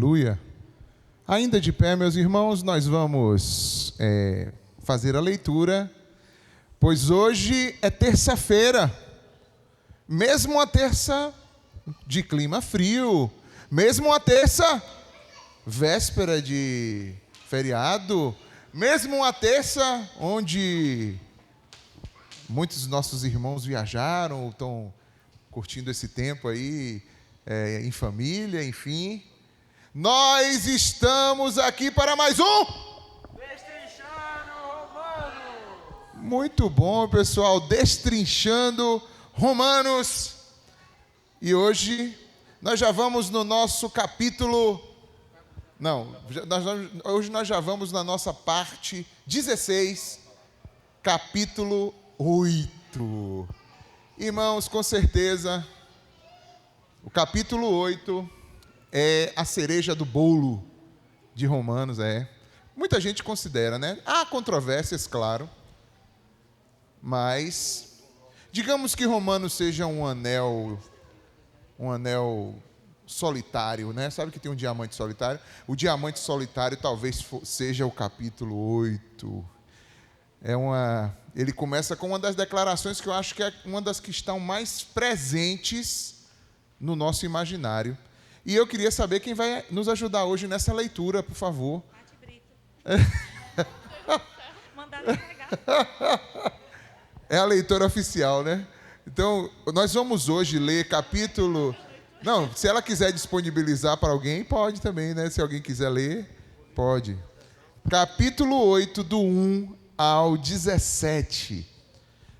Aleluia. Ainda de pé, meus irmãos, nós vamos fazer a leitura, pois hoje é terça-feira, mesmo a terça de clima frio, mesmo a terça véspera de feriado, mesmo a terça onde muitos dos nossos irmãos viajaram, estão curtindo esse tempo aí em família, enfim. Nós estamos aqui para mais um Destrinchando Romanos. Muito bom, pessoal, Destrinchando Romanos. E hoje nós já vamos no nosso capítulo. Hoje nós já vamos na nossa parte 16, capítulo 8. Irmãos, com certeza, o capítulo 8 é a cereja do bolo de Romanos, Muita gente considera, né? Há controvérsias, claro. Mas, digamos que Romanos seja um anel solitário, né? Sabe que tem um diamante solitário? O diamante solitário talvez seja o capítulo 8. Ele começa com uma das declarações que eu acho que é uma das que estão mais presentes no nosso imaginário. E eu queria saber quem vai nos ajudar hoje nessa leitura, por favor. Mate Brito. Mandaram pegar. É a leitora oficial, né? Então, nós vamos hoje ler capítulo... Não, se ela quiser disponibilizar para alguém, pode também, né? Se alguém quiser ler, pode. Capítulo 8, do 1 ao 17.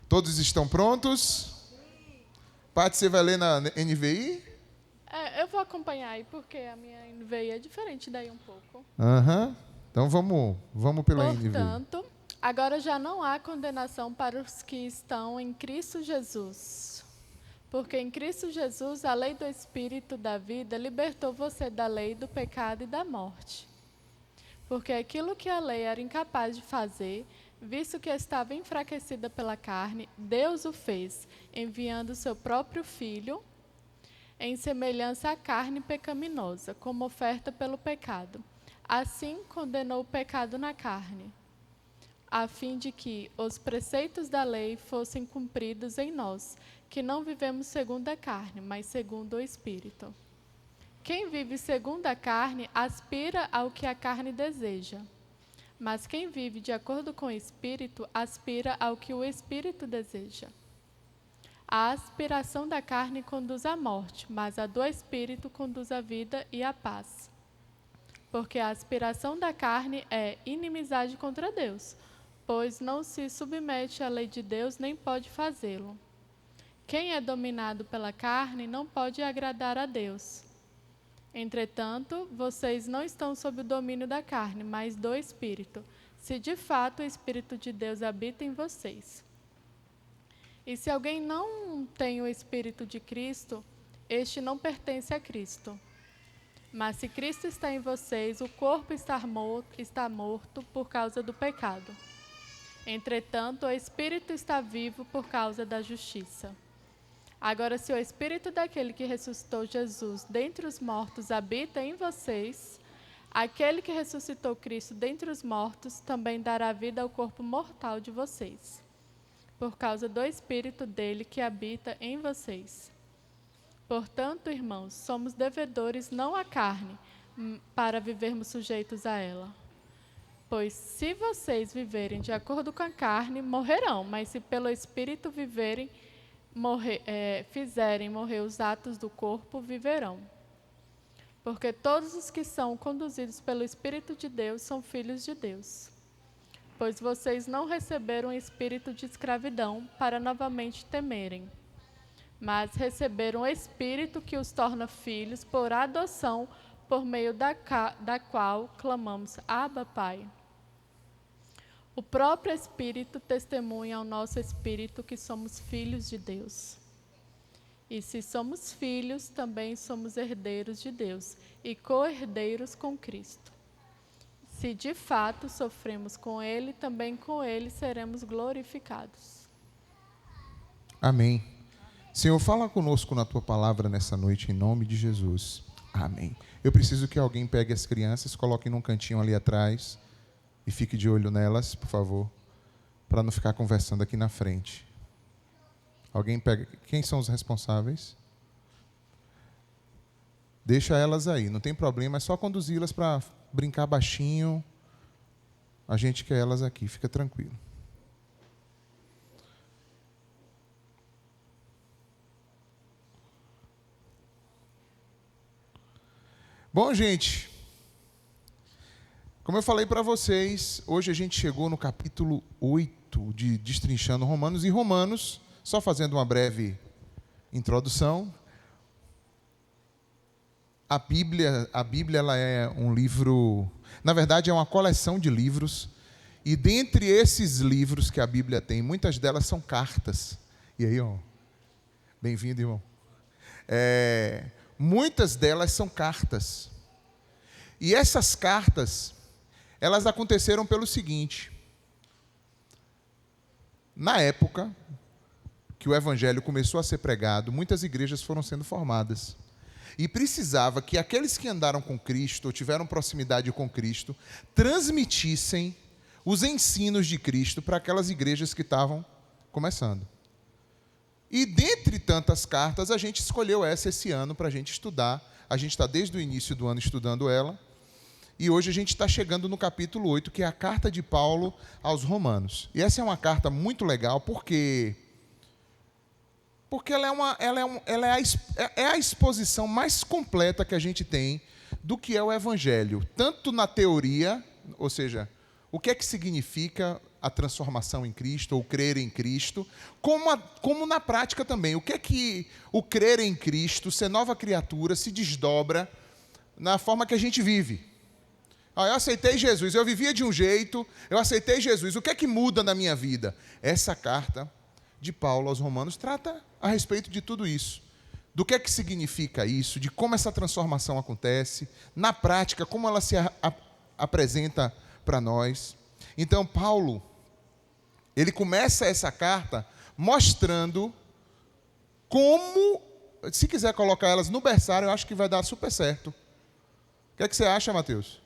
Todos estão prontos? Paty, você vai ler na NVI? Eu vou acompanhar aí, porque a minha NVI é diferente daí um pouco. Então vamos pela NVI. Portanto, agora já não há condenação para os que estão em Cristo Jesus. Porque em Cristo Jesus, a lei do Espírito da vida libertou você da lei do pecado e da morte. Porque aquilo que a lei era incapaz de fazer, visto que estava enfraquecida pela carne, Deus o fez, enviando o seu próprio Filho em semelhança à carne pecaminosa, como oferta pelo pecado. Assim, condenou o pecado na carne, a fim de que os preceitos da lei fossem cumpridos em nós, que não vivemos segundo a carne, mas segundo o Espírito. Quem vive segundo a carne aspira ao que a carne deseja, mas quem vive de acordo com o Espírito aspira ao que o Espírito deseja. A aspiração da carne conduz à morte, mas a do Espírito conduz à vida e à paz. Porque a aspiração da carne é inimizade contra Deus, pois não se submete à lei de Deus nem pode fazê-lo. Quem é dominado pela carne não pode agradar a Deus. Entretanto, vocês não estão sob o domínio da carne, mas do Espírito, se de fato o Espírito de Deus habita em vocês. E se alguém não tem o Espírito de Cristo, este não pertence a Cristo. Mas se Cristo está em vocês, o corpo está morto por causa do pecado. Entretanto, o Espírito está vivo por causa da justiça. Agora, se o Espírito daquele que ressuscitou Jesus dentre os mortos habita em vocês, aquele que ressuscitou Cristo dentre os mortos também dará vida ao corpo mortal de vocês, por causa do Espírito dele que habita em vocês. Portanto, irmãos, somos devedores não à carne, para vivermos sujeitos a ela. Pois se vocês viverem de acordo com a carne, morrerão, mas se pelo Espírito fizerem morrer os atos do corpo, viverão. Porque todos os que são conduzidos pelo Espírito de Deus são filhos de Deus. Pois vocês não receberam espírito de escravidão para novamente temerem, mas receberam o Espírito que os torna filhos por adoção, por meio da qual clamamos, Abba, Pai. O próprio Espírito testemunha ao nosso espírito que somos filhos de Deus. E se somos filhos, também somos herdeiros de Deus e co-herdeiros com Cristo. Se de fato sofremos com Ele, também com Ele seremos glorificados. Amém. Senhor, fala conosco na Tua palavra nessa noite, em nome de Jesus. Amém. Eu preciso que alguém pegue as crianças, coloque num cantinho ali atrás e fique de olho nelas, por favor, para não ficar conversando aqui na frente. Alguém pega. Quem são os responsáveis? Deixa elas aí, não tem problema, é só conduzi-las para brincar baixinho. A gente quer elas aqui, fica tranquilo. Bom, gente, como eu falei para vocês, hoje a gente chegou no capítulo 8 de Destrinchando Romanos. E Romanos, só fazendo uma breve introdução, a Bíblia ela é um livro, na verdade é uma coleção de livros, e dentre esses livros que a Bíblia tem, muitas delas são cartas. E aí, ó, bem-vindo, irmão. Muitas delas são cartas. E essas cartas, elas aconteceram pelo seguinte: na época que o evangelho começou a ser pregado, muitas igrejas foram sendo formadas. E precisava que aqueles que andaram com Cristo, ou tiveram proximidade com Cristo, transmitissem os ensinos de Cristo para aquelas igrejas que estavam começando. E dentre tantas cartas, a gente escolheu essa esse ano para a gente estudar. A gente está desde o início do ano estudando ela. E hoje a gente está chegando no capítulo 8, que é a carta de Paulo aos Romanos. E essa é uma carta muito legal, porque ela é a exposição mais completa que a gente tem do que é o Evangelho. Tanto na teoria, ou seja, o que é que significa a transformação em Cristo, ou crer em Cristo, como na prática também. O que é que o crer em Cristo, ser nova criatura, se desdobra na forma que a gente vive. Eu aceitei Jesus, eu vivia de um jeito, eu aceitei Jesus, o que é que muda na minha vida? Essa carta de Paulo aos Romanos trata a respeito de tudo isso. Do que é que significa isso, de como essa transformação acontece, na prática, como ela se apresenta para nós. Então, Paulo, ele começa essa carta mostrando como, se quiser colocar elas no berçário, eu acho que vai dar super certo. O que é que você acha, Mateus?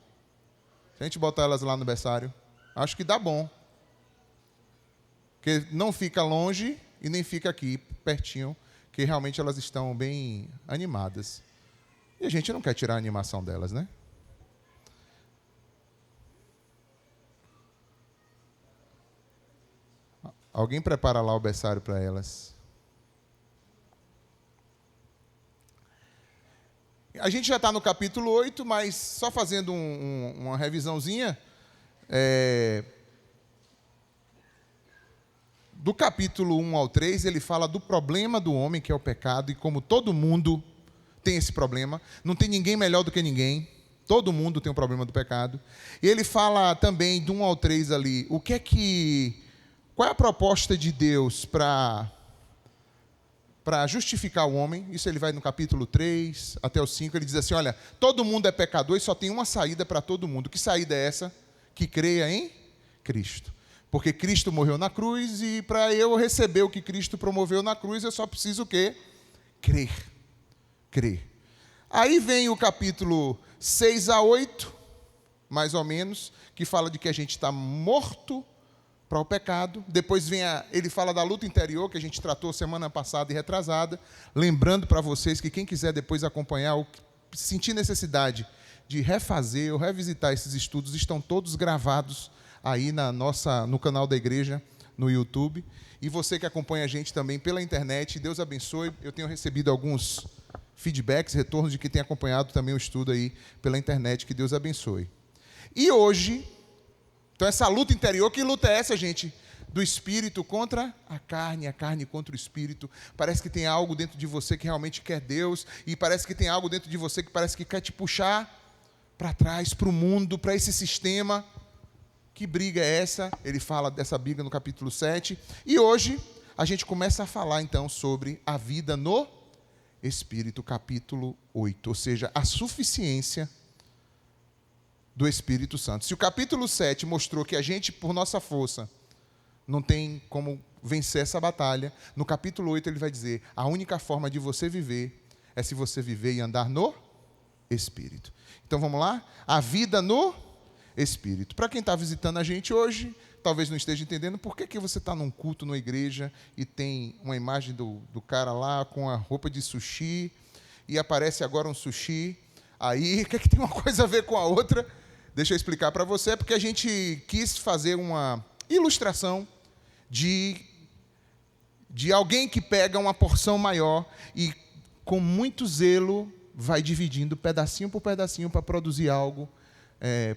Se a gente botar elas lá no berçário, acho que dá bom. Porque não fica longe e nem fica aqui, pertinho, que realmente elas estão bem animadas. E a gente não quer tirar a animação delas, né? Alguém prepara lá o berçário para elas. A gente já está no capítulo 8, mas só fazendo uma revisãozinha. Do capítulo 1 ao 3, ele fala do problema do homem, que é o pecado, e como todo mundo tem esse problema. Não tem ninguém melhor do que ninguém. Todo mundo tem o problema do pecado. E ele fala também, do 1 ao 3 ali, qual é a proposta de Deus para justificar o homem. Isso ele vai no capítulo 3 até o 5, ele diz assim, olha, todo mundo é pecador e só tem uma saída para todo mundo. Que saída é essa? Que creia em Cristo. Porque Cristo morreu na cruz e para eu receber o que Cristo promoveu na cruz, eu só preciso o quê? Crer. Crer. Aí vem o capítulo 6 a 8, mais ou menos, que fala de que a gente está morto para o pecado. Depois ele fala da luta interior, que a gente tratou semana passada e retrasada. Lembrando para vocês que quem quiser depois acompanhar, ou sentir necessidade de refazer ou revisitar esses estudos, estão todos gravados aí no canal da igreja, no YouTube. E você que acompanha a gente também pela internet, Deus abençoe. Eu tenho recebido alguns feedbacks, retornos de que tem acompanhado também o estudo aí pela internet, que Deus abençoe. E hoje, então essa luta interior, que luta é essa, gente? Do espírito contra a carne contra o espírito. Parece que tem algo dentro de você que realmente quer Deus, e parece que tem algo dentro de você que parece que quer te puxar para trás, para o mundo, para esse sistema. Que briga é essa? Ele fala dessa briga no capítulo 7. E hoje a gente começa a falar então sobre a vida no Espírito, capítulo 8. Ou seja, a suficiência do Espírito Santo. Se o capítulo 7 mostrou que a gente, por nossa força, não tem como vencer essa batalha, no capítulo 8 ele vai dizer, a única forma de você viver é se você viver e andar no Espírito. Então vamos lá? A vida no Espírito. Para quem está visitando a gente hoje, talvez não esteja entendendo por que você está num culto numa igreja e tem uma imagem do cara lá com a roupa de sushi e aparece agora um sushi. Aí, o que tem uma coisa a ver com a outra? Deixa eu explicar para você, porque a gente quis fazer uma ilustração de alguém que pega uma porção maior e, com muito zelo, vai dividindo pedacinho por pedacinho para produzir algo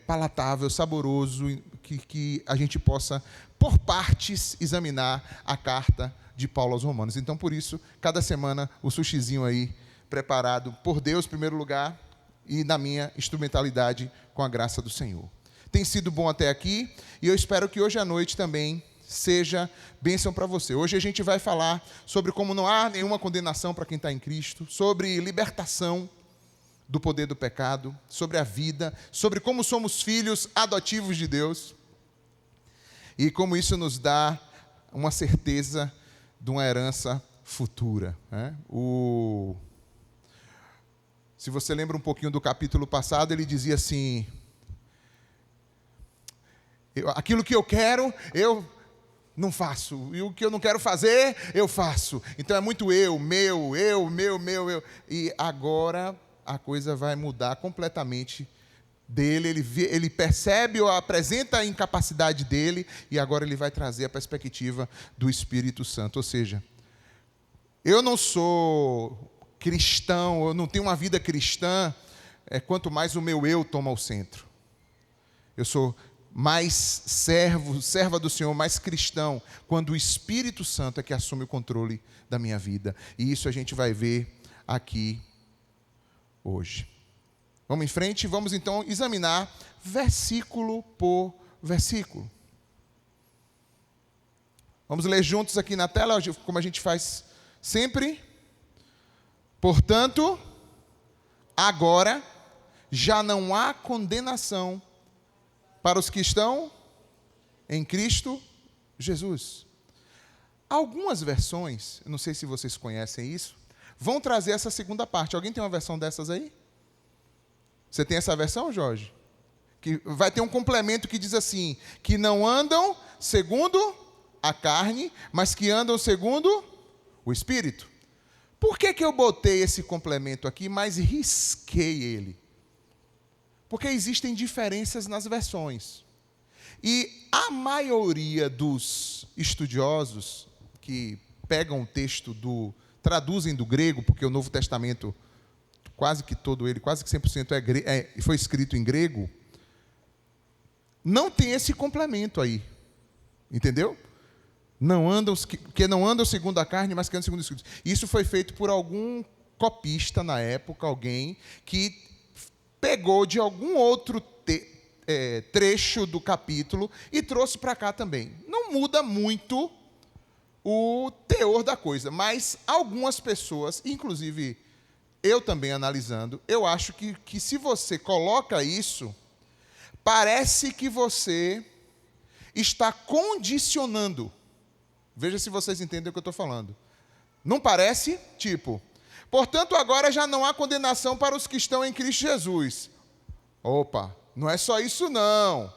palatável, saboroso, que a gente possa, por partes, examinar a carta de Paulo aos Romanos. Então, por isso, cada semana, o sushizinho aí, preparado por Deus, em primeiro lugar, e na minha instrumentalidade, com a graça do Senhor. Tem sido bom até aqui, e eu espero que hoje à noite também seja bênção para você. Hoje a gente vai falar sobre como não há nenhuma condenação para quem está em Cristo, sobre libertação do poder do pecado, sobre a vida, sobre como somos filhos adotivos de Deus e como isso nos dá uma certeza de uma herança futura, né? Se você lembra um pouquinho do capítulo passado, ele dizia assim: aquilo que eu quero, eu não faço, e o que eu não quero fazer, eu faço. Então é muito eu. E agora a coisa vai mudar completamente dele. Ele percebe ou apresenta a incapacidade dele, e agora ele vai trazer a perspectiva do Espírito Santo. Ou seja, eu não sou cristão, eu não tenho uma vida cristã, quanto mais o meu eu toma o centro. Eu sou mais serva do Senhor, mais cristão, quando o Espírito Santo é que assume o controle da minha vida. E isso a gente vai ver aqui hoje. Vamos em frente, vamos então examinar versículo por versículo. Vamos ler juntos aqui na tela, como a gente faz sempre. Portanto, agora já não há condenação para os que estão em Cristo Jesus. Algumas versões, não sei se vocês conhecem isso, vão trazer essa segunda parte. Alguém tem uma versão dessas aí? Você tem essa versão, Jorge? Que vai ter um complemento que diz assim: que não andam segundo a carne, mas que andam segundo o Espírito. Por que eu botei esse complemento aqui, mas risquei ele? Porque existem diferenças nas versões. E a maioria dos estudiosos que pegam o texto traduzem do grego, porque o Novo Testamento, quase que todo ele, quase que 100% foi escrito em grego, não tem esse complemento aí. Entendeu? Que não andam segundo a carne, mas que andam segundo o Espírito. Isso foi feito por algum copista na época, alguém que pegou de algum outro trecho do capítulo e trouxe para cá também. Não muda muito o teor da coisa, mas algumas pessoas, inclusive eu também analisando, eu acho que se você coloca isso, parece que você está condicionando. Veja se vocês entendem o que eu estou falando. Não parece? Tipo, portanto, agora já não há condenação para os que estão em Cristo Jesus. Opa, não é só isso não.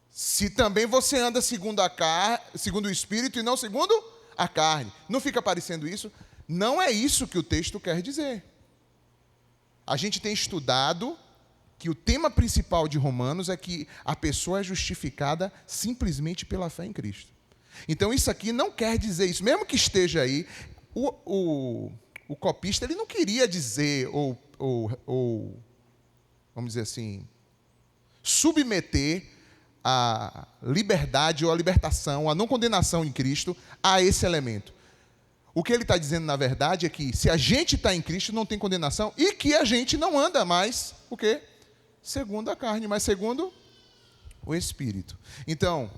Se também você anda segundo o Espírito e não segundo a carne. Não fica parecendo isso? Não é isso que o texto quer dizer. A gente tem estudado que o tema principal de Romanos é que a pessoa é justificada simplesmente pela fé em Cristo. Então isso aqui não quer dizer isso. Mesmo que esteja aí, o copista ele não queria dizer, ou vamos dizer assim, submeter a liberdade ou a libertação, a não condenação em Cristo a esse elemento. O que ele está dizendo, na verdade, é que se a gente está em Cristo, não tem condenação, e que a gente não anda mais, o quê? Segundo a carne, mas segundo o Espírito. Então,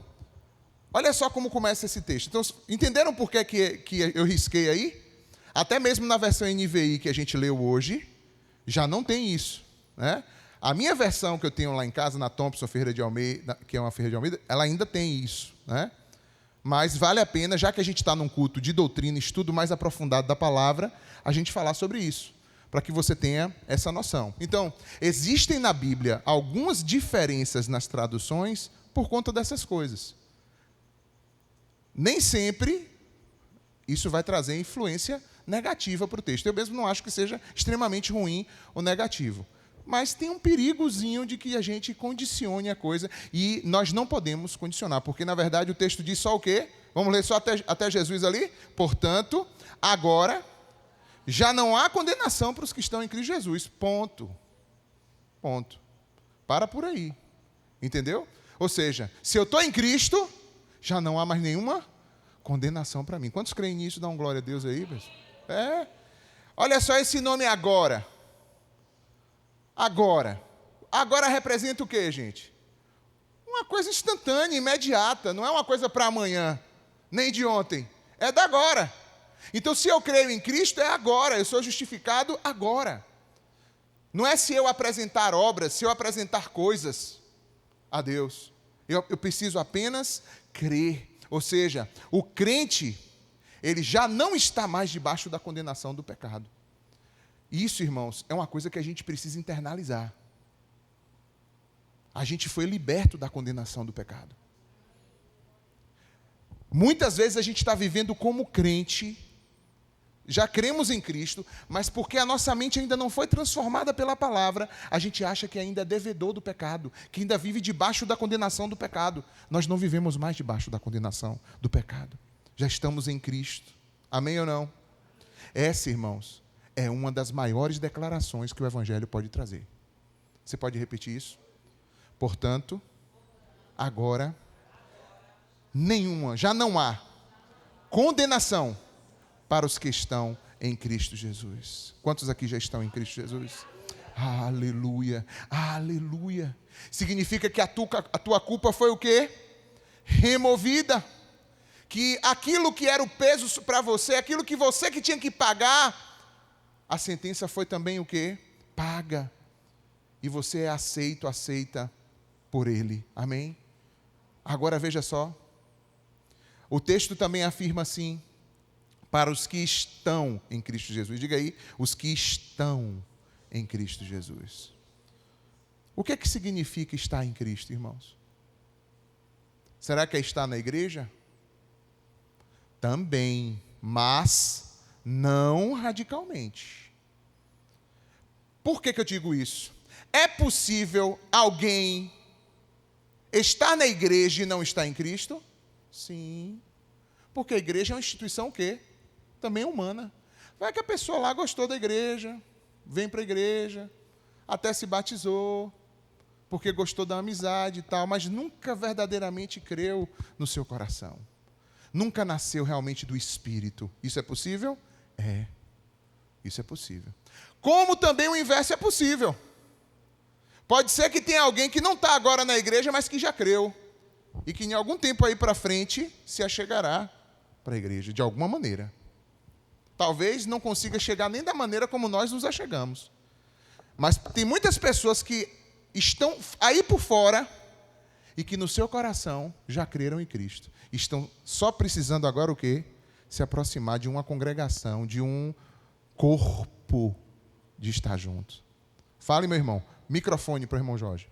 olha só como começa esse texto. Então, entenderam por que eu risquei aí? Até mesmo na versão NVI que a gente leu hoje, já não tem isso, né? A minha versão que eu tenho lá em casa, na Thompson Ferreira de Almeida, que é uma Ferreira de Almeida, ela ainda tem isso, né? Mas vale a pena, já que a gente está num culto de doutrina, estudo mais aprofundado da palavra, a gente falar sobre isso. para que você tenha essa noção. Então, existem na Bíblia algumas diferenças nas traduções por conta dessas coisas. Nem sempre isso vai trazer influência negativa para o texto. Eu mesmo não acho que seja extremamente ruim ou negativo. Mas tem um perigozinho de que a gente condicione a coisa, e nós não podemos condicionar, porque, na verdade, o texto diz só o quê? Vamos ler só até Jesus ali? Portanto, agora, já não há condenação para os que estão em Cristo Jesus. Ponto. Ponto. Para por aí. Entendeu? Ou seja, se eu estou em Cristo, já não há mais nenhuma condenação para mim. Quantos creem nisso? Dá um glória a Deus aí, pessoal. Olha só esse nome agora. Agora. Agora representa o quê, gente? Uma coisa instantânea, imediata. Não é uma coisa para amanhã, nem de ontem. É da agora. Então, se eu creio em Cristo, é agora. Eu sou justificado agora. Não é se eu apresentar obras, se eu apresentar coisas a Deus. Eu preciso apenas crer. Ou seja, o crente, ele já não está mais debaixo da condenação do pecado. Isso, irmãos, é uma coisa que a gente precisa internalizar. A gente foi liberto da condenação do pecado. Muitas vezes a gente está vivendo como crente, já cremos em Cristo, mas porque a nossa mente ainda não foi transformada pela palavra, a gente acha que ainda é devedor do pecado, que ainda vive debaixo da condenação do pecado. Nós não vivemos mais debaixo da condenação do pecado. Já estamos em Cristo. Amém ou não? Essa, irmãos, é uma das maiores declarações que o Evangelho pode trazer. Você pode repetir isso? Portanto, agora, já não há condenação para os que estão em Cristo Jesus. Quantos aqui já estão em Cristo Jesus? Aleluia, aleluia. Significa que a tua culpa foi o quê? Removida. Que aquilo que era o peso para você, aquilo que você que tinha que pagar, a sentença foi também o quê? Paga. E você é aceita por Ele. Amém? Agora veja só. O texto também afirma assim: para os que estão em Cristo Jesus. Diga aí, os que estão em Cristo Jesus. O que significa estar em Cristo, irmãos? Será que é estar na igreja? Também, mas não radicalmente. Por que eu digo isso? É possível alguém estar na igreja e não estar em Cristo? Sim. Porque a igreja é uma instituição o quê? Também humana. Vai que a pessoa lá gostou da igreja, vem para a igreja, até se batizou, porque gostou da amizade e tal, mas nunca verdadeiramente creu no seu coração. Nunca nasceu realmente do Espírito. Isso é possível? É. Isso é possível. Como também o inverso é possível. Pode ser que tenha alguém que não está agora na igreja, mas que já creu. E que em algum tempo aí para frente se achegará para a igreja, de alguma maneira. Talvez não consiga chegar nem da maneira como nós nos achegamos. Mas tem muitas pessoas que estão aí por fora e que no seu coração já creram em Cristo. Estão só precisando agora o quê? Se aproximar de uma congregação, de um corpo de estar junto. Fale, meu irmão. Microfone para o irmão Jorge.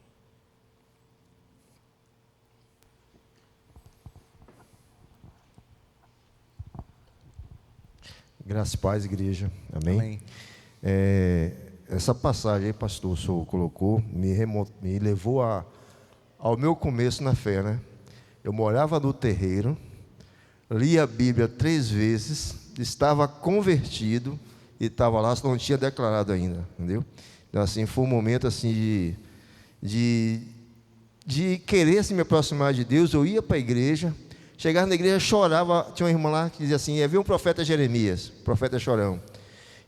Graças e paz, igreja. Amém? Amém. Essa passagem aí, pastor, o senhor colocou, me levou ao meu começo na fé, né? Eu morava no terreiro, lia a Bíblia 3 vezes, estava convertido e estava lá, só não tinha declarado ainda, entendeu? Então, assim, foi um momento, assim, de querer assim, me aproximar de Deus. Eu ia para a igreja, chegava na igreja, chorava. Tinha uma irmã lá que dizia assim: havia um profeta Jeremias, profeta chorão.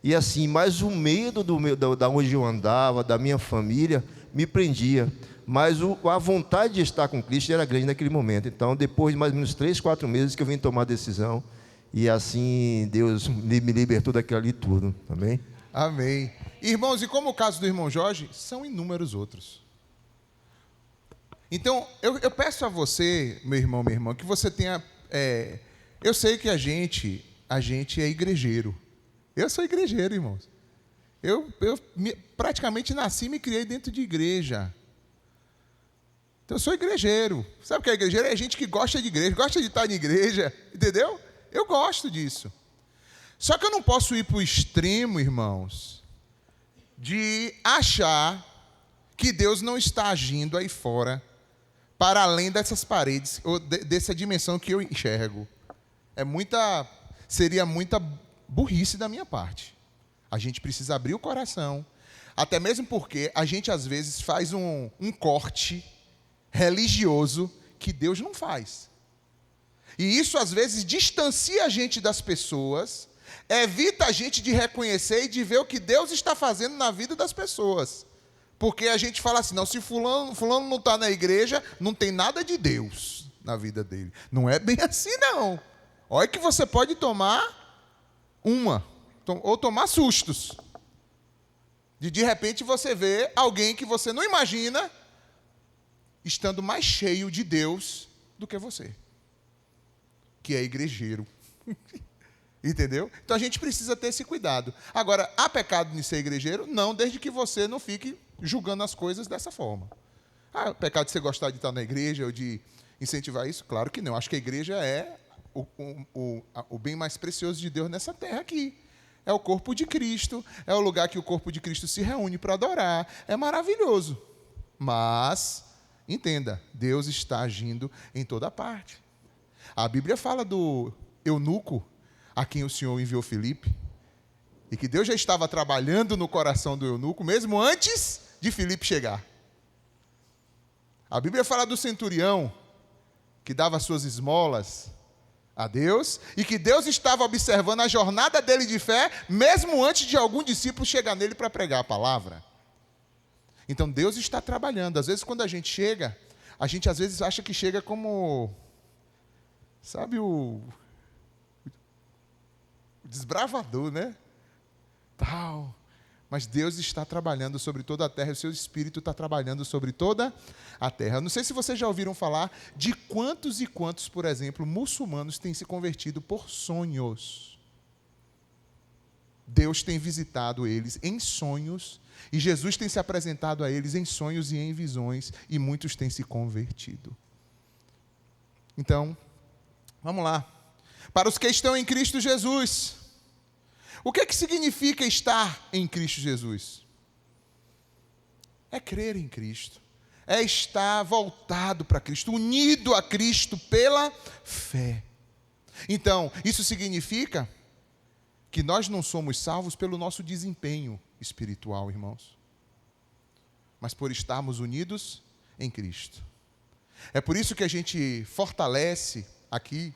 E assim, mas o medo da onde eu andava, da minha família, me prendia. Mas a vontade de estar com Cristo era grande naquele momento. Então, depois de mais ou menos 3, 4 meses que eu vim tomar a decisão, e assim Deus me libertou daquilo ali tudo. Amém? Amém. Irmãos, e como o caso do irmão Jorge, são inúmeros outros. Então, eu peço a você, meu irmão, minha irmã, que você tenha... eu sei que a gente é igrejeiro. Eu sou igrejeiro, irmãos. Eu praticamente nasci e me criei dentro de igreja. Então eu sou igrejeiro. Sabe o que é igrejeiro? É gente que gosta de igreja, gosta de estar em igreja, entendeu? Eu gosto disso. Só que eu não posso ir para o extremo, irmãos, de achar que Deus não está agindo aí fora, para além dessas paredes, ou dessa dimensão que eu enxergo. Seria muita burrice da minha parte. A gente precisa abrir o coração, até mesmo porque a gente às vezes faz um corte religioso que Deus não faz. E isso às vezes distancia a gente das pessoas, evita a gente de reconhecer e de ver o que Deus está fazendo na vida das pessoas. Porque a gente fala assim, não, se fulano não está na igreja, não tem nada de Deus na vida dele. Não é bem assim, não. Olha que você pode tomar ou tomar sustos. De repente você vê alguém que você não imagina estando mais cheio de Deus do que você, que é igrejeiro. Entendeu? Então a gente precisa ter esse cuidado. Agora, há pecado em ser igrejeiro? Não, desde que você não fique julgando as coisas dessa forma. Há pecado de você gostar de estar na igreja ou de incentivar isso? Claro que não. Acho que a igreja é o bem mais precioso de Deus nessa terra aqui. É o corpo de Cristo, é o lugar que o corpo de Cristo se reúne para adorar. É maravilhoso. Mas, entenda, Deus está agindo em toda parte. A Bíblia fala do eunuco, a quem o Senhor enviou Filipe, e que Deus já estava trabalhando no coração do eunuco, mesmo antes de Filipe chegar. A Bíblia fala do centurião, que dava suas esmolas a Deus, e que Deus estava observando a jornada dele de fé, mesmo antes de algum discípulo chegar nele para pregar a palavra. Então Deus está trabalhando. Às vezes quando a gente chega, a gente às vezes acha que chega como, sabe, o desbravador, né? Tal. Mas Deus está trabalhando sobre toda a terra, o seu Espírito está trabalhando sobre toda a terra. Eu não sei se vocês já ouviram falar de quantos e quantos, por exemplo, muçulmanos têm se convertido por sonhos. Deus tem visitado eles em sonhos, e Jesus tem se apresentado a eles em sonhos e em visões, e muitos têm se convertido. Então, vamos lá. Para os que estão em Cristo Jesus, o que significa estar em Cristo Jesus? É crer em Cristo, é estar voltado para Cristo, unido a Cristo pela fé. Então, isso significa que nós não somos salvos pelo nosso desempenho espiritual, irmãos, mas por estarmos unidos em Cristo. É por isso que a gente fortalece aqui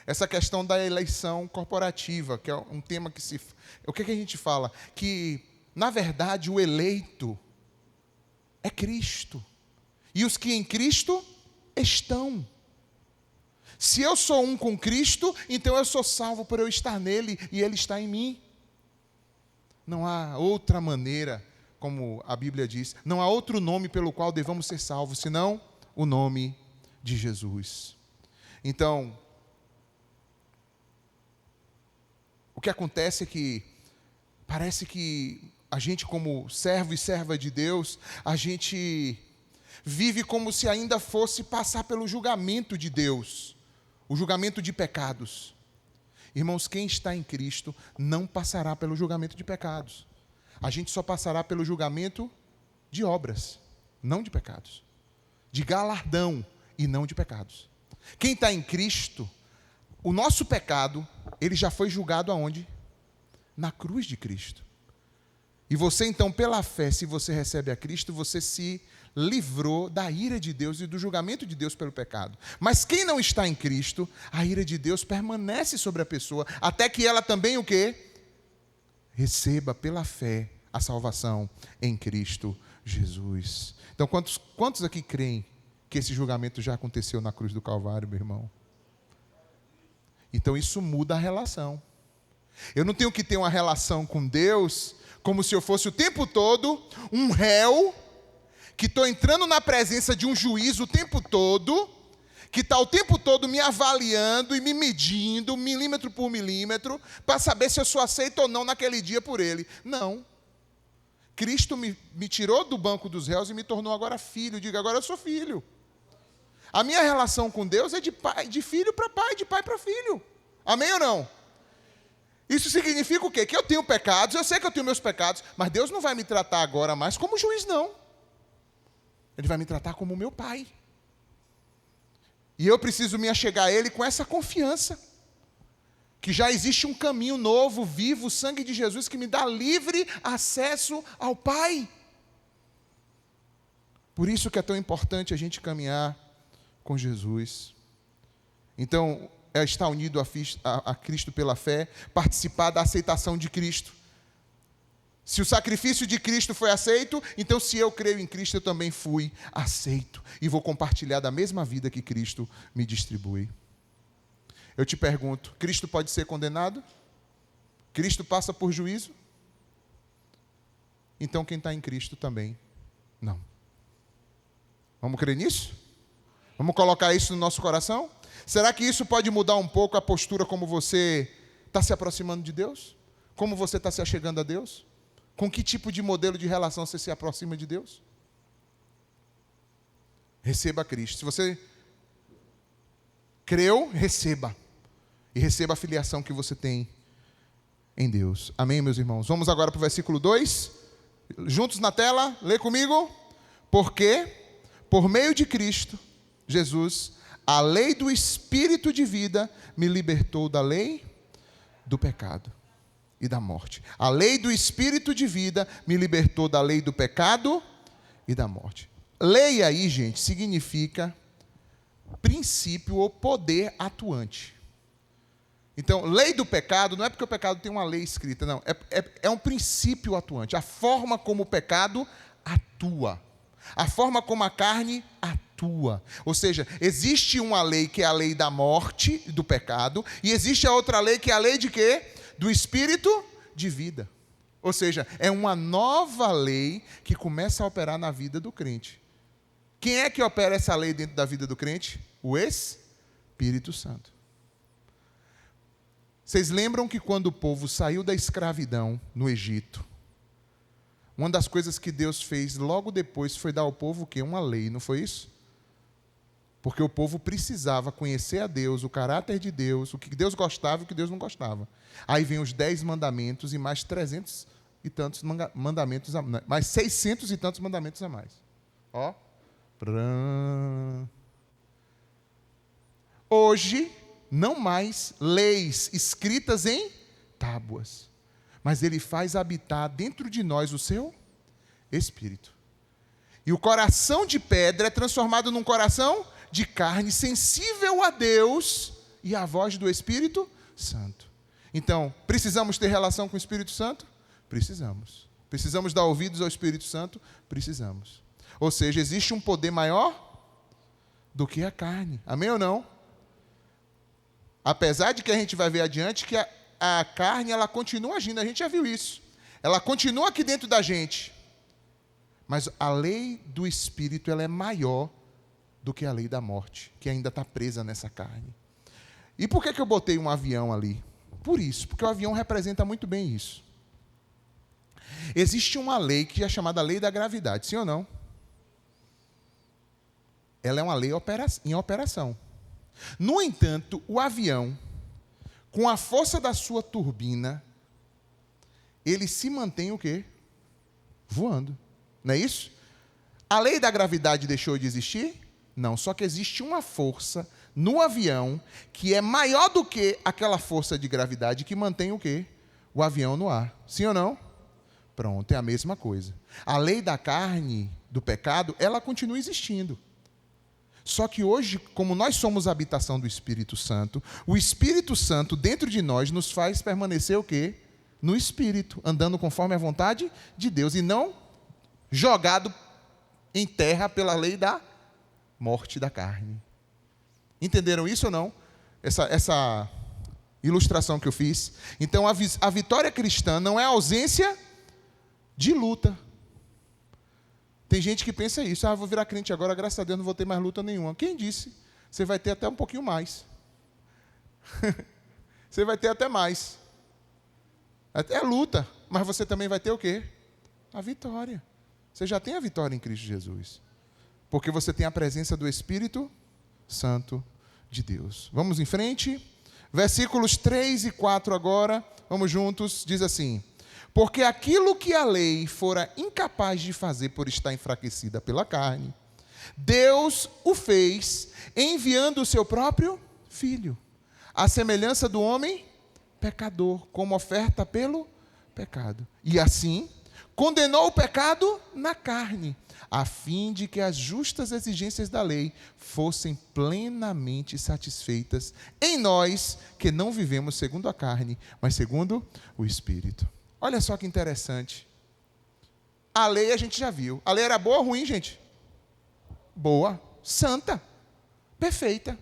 essa questão da eleição corporativa, que é um tema que o que a gente fala? Que, na verdade, o eleito é Cristo. E os que em Cristo estão. Se eu sou um com Cristo, então eu sou salvo por eu estar nele e ele está em mim. Não há outra maneira, como a Bíblia diz, não há outro nome pelo qual devamos ser salvos, senão o nome de Jesus. Então, o que acontece é que parece que a gente, como servo e serva de Deus, a gente vive como se ainda fosse passar pelo julgamento de Deus, o julgamento de pecados. Irmãos, quem está em Cristo não passará pelo julgamento de pecados. A gente só passará pelo julgamento de obras, não de pecados. De galardão e não de pecados. Quem está em Cristo, o nosso pecado, ele já foi julgado aonde? Na cruz de Cristo. E você então, pela fé, se você recebe a Cristo, você se livrou da ira de Deus e do julgamento de Deus pelo pecado. Mas quem não está em Cristo, a ira de Deus permanece sobre a pessoa, até que ela também o quê? Receba pela fé a salvação em Cristo Jesus. Então, quantos aqui creem que esse julgamento já aconteceu na cruz do Calvário, meu irmão? Então isso muda a relação. Eu não tenho que ter uma relação com Deus como se eu fosse o tempo todo um réu que estou entrando na presença de um juiz o tempo todo, que está o tempo todo me avaliando e me medindo, milímetro por milímetro, para saber se eu sou aceito ou não naquele dia por ele. Não. Cristo me tirou do banco dos réus e me tornou agora filho. Diga, agora eu sou filho. A minha relação com Deus é de filho para pai, de pai para filho. Amém ou não? Isso significa o quê? Que eu tenho pecados, eu sei que eu tenho meus pecados, mas Deus não vai me tratar agora mais como juiz, não. Ele vai me tratar como meu pai. E eu preciso me achegar a Ele com essa confiança, que já existe um caminho novo, vivo, o sangue de Jesus, que me dá livre acesso ao Pai. Por isso que é tão importante a gente caminhar com Jesus. Então, é estar unido a Cristo pela fé, participar da aceitação de Cristo. Se o sacrifício de Cristo foi aceito, então se eu creio em Cristo, eu também fui aceito. E vou compartilhar da mesma vida que Cristo me distribui. Eu te pergunto, Cristo pode ser condenado? Cristo passa por juízo? Então quem está em Cristo também não. Vamos crer nisso? Vamos colocar isso no nosso coração? Será que isso pode mudar um pouco a postura como você está se aproximando de Deus? Como você está se achegando a Deus? Com que tipo de modelo de relação você se aproxima de Deus? Receba Cristo. Se você creu, receba. E receba a filiação que você tem em Deus. Amém, meus irmãos? Vamos agora para o versículo 2. Juntos na tela, lê comigo. Porque, por meio de Cristo, Jesus, a lei do Espírito de vida me libertou da lei do pecado e da morte. A lei do Espírito de vida me libertou da lei do pecado e da morte. Lei aí, gente, significa princípio ou poder atuante. Então, lei do pecado não é porque o pecado tem uma lei escrita, não. É um princípio atuante. A forma como o pecado atua. A forma como a carne atua. Ou seja, existe uma lei que é a lei da morte, do pecado, e existe a outra lei que é a lei de quê? Do Espírito de vida. Ou seja, é uma nova lei que começa a operar na vida do crente. Quem é que opera essa lei dentro da vida do crente? O Espírito Santo. Vocês lembram que quando o povo saiu da escravidão no Egito, uma das coisas que Deus fez logo depois foi dar ao povo o quê? Uma lei, não foi isso? Porque o povo precisava conhecer a Deus, o caráter de Deus, o que Deus gostava e o que Deus não gostava. Aí vem os 10 mandamentos e mais 300 e tantos mandamentos, mais 600 e tantos mandamentos a mais. Ó. Hoje, não mais leis escritas em tábuas, mas Ele faz habitar dentro de nós o seu Espírito. E o coração de pedra é transformado num coração de carne, sensível a Deus e à voz do Espírito Santo. Então, precisamos ter relação com o Espírito Santo? Precisamos. Precisamos dar ouvidos ao Espírito Santo? Precisamos. Ou seja, existe um poder maior do que a carne. Amém ou não? Apesar de que a gente vai ver adiante que a carne, ela continua agindo, a gente já viu isso. Ela continua aqui dentro da gente. Mas a lei do Espírito, ela é maior do que a lei da morte, que ainda está presa nessa carne. E por que eu botei um avião ali? Por isso, porque o avião representa muito bem isso. Existe uma lei que é chamada lei da gravidade, sim ou não? Ela é uma lei em operação. No entanto, o avião, com a força da sua turbina, ele se mantém o quê? Voando. Não é isso? A lei da gravidade deixou de existir? Não, só que existe uma força no avião que é maior do que aquela força de gravidade que mantém o quê? O avião no ar. Sim ou não? Pronto, é a mesma coisa. A lei da carne, do pecado, ela continua existindo. Só que hoje, como nós somos a habitação do Espírito Santo, o Espírito Santo dentro de nós nos faz permanecer o quê? No Espírito, andando conforme a vontade de Deus e não jogado em terra pela lei da morte da carne. Entenderam isso ou não? Essa ilustração que eu fiz. Então, a vitória cristã não é a ausência de luta. Tem gente que pensa isso. Vou virar crente agora, graças a Deus não vou ter mais luta nenhuma. Quem disse? você vai ter até um pouquinho mais. Você vai ter até mais. É luta, mas você também vai ter o quê? A vitória. Você já tem a vitória em Cristo Jesus. Porque você tem a presença do Espírito Santo de Deus. Vamos em frente. Versículos 3 e 4 agora. Vamos juntos. Diz assim: porque aquilo que a lei fora incapaz de fazer por estar enfraquecida pela carne, Deus o fez enviando o seu próprio Filho, à semelhança do homem pecador, como oferta pelo pecado. E assim, condenou o pecado na carne, a fim de que as justas exigências da lei fossem plenamente satisfeitas em nós, que não vivemos segundo a carne, mas segundo o Espírito. Olha só que interessante. A lei a gente já viu. A lei era boa ou ruim, gente? Boa, santa, perfeita.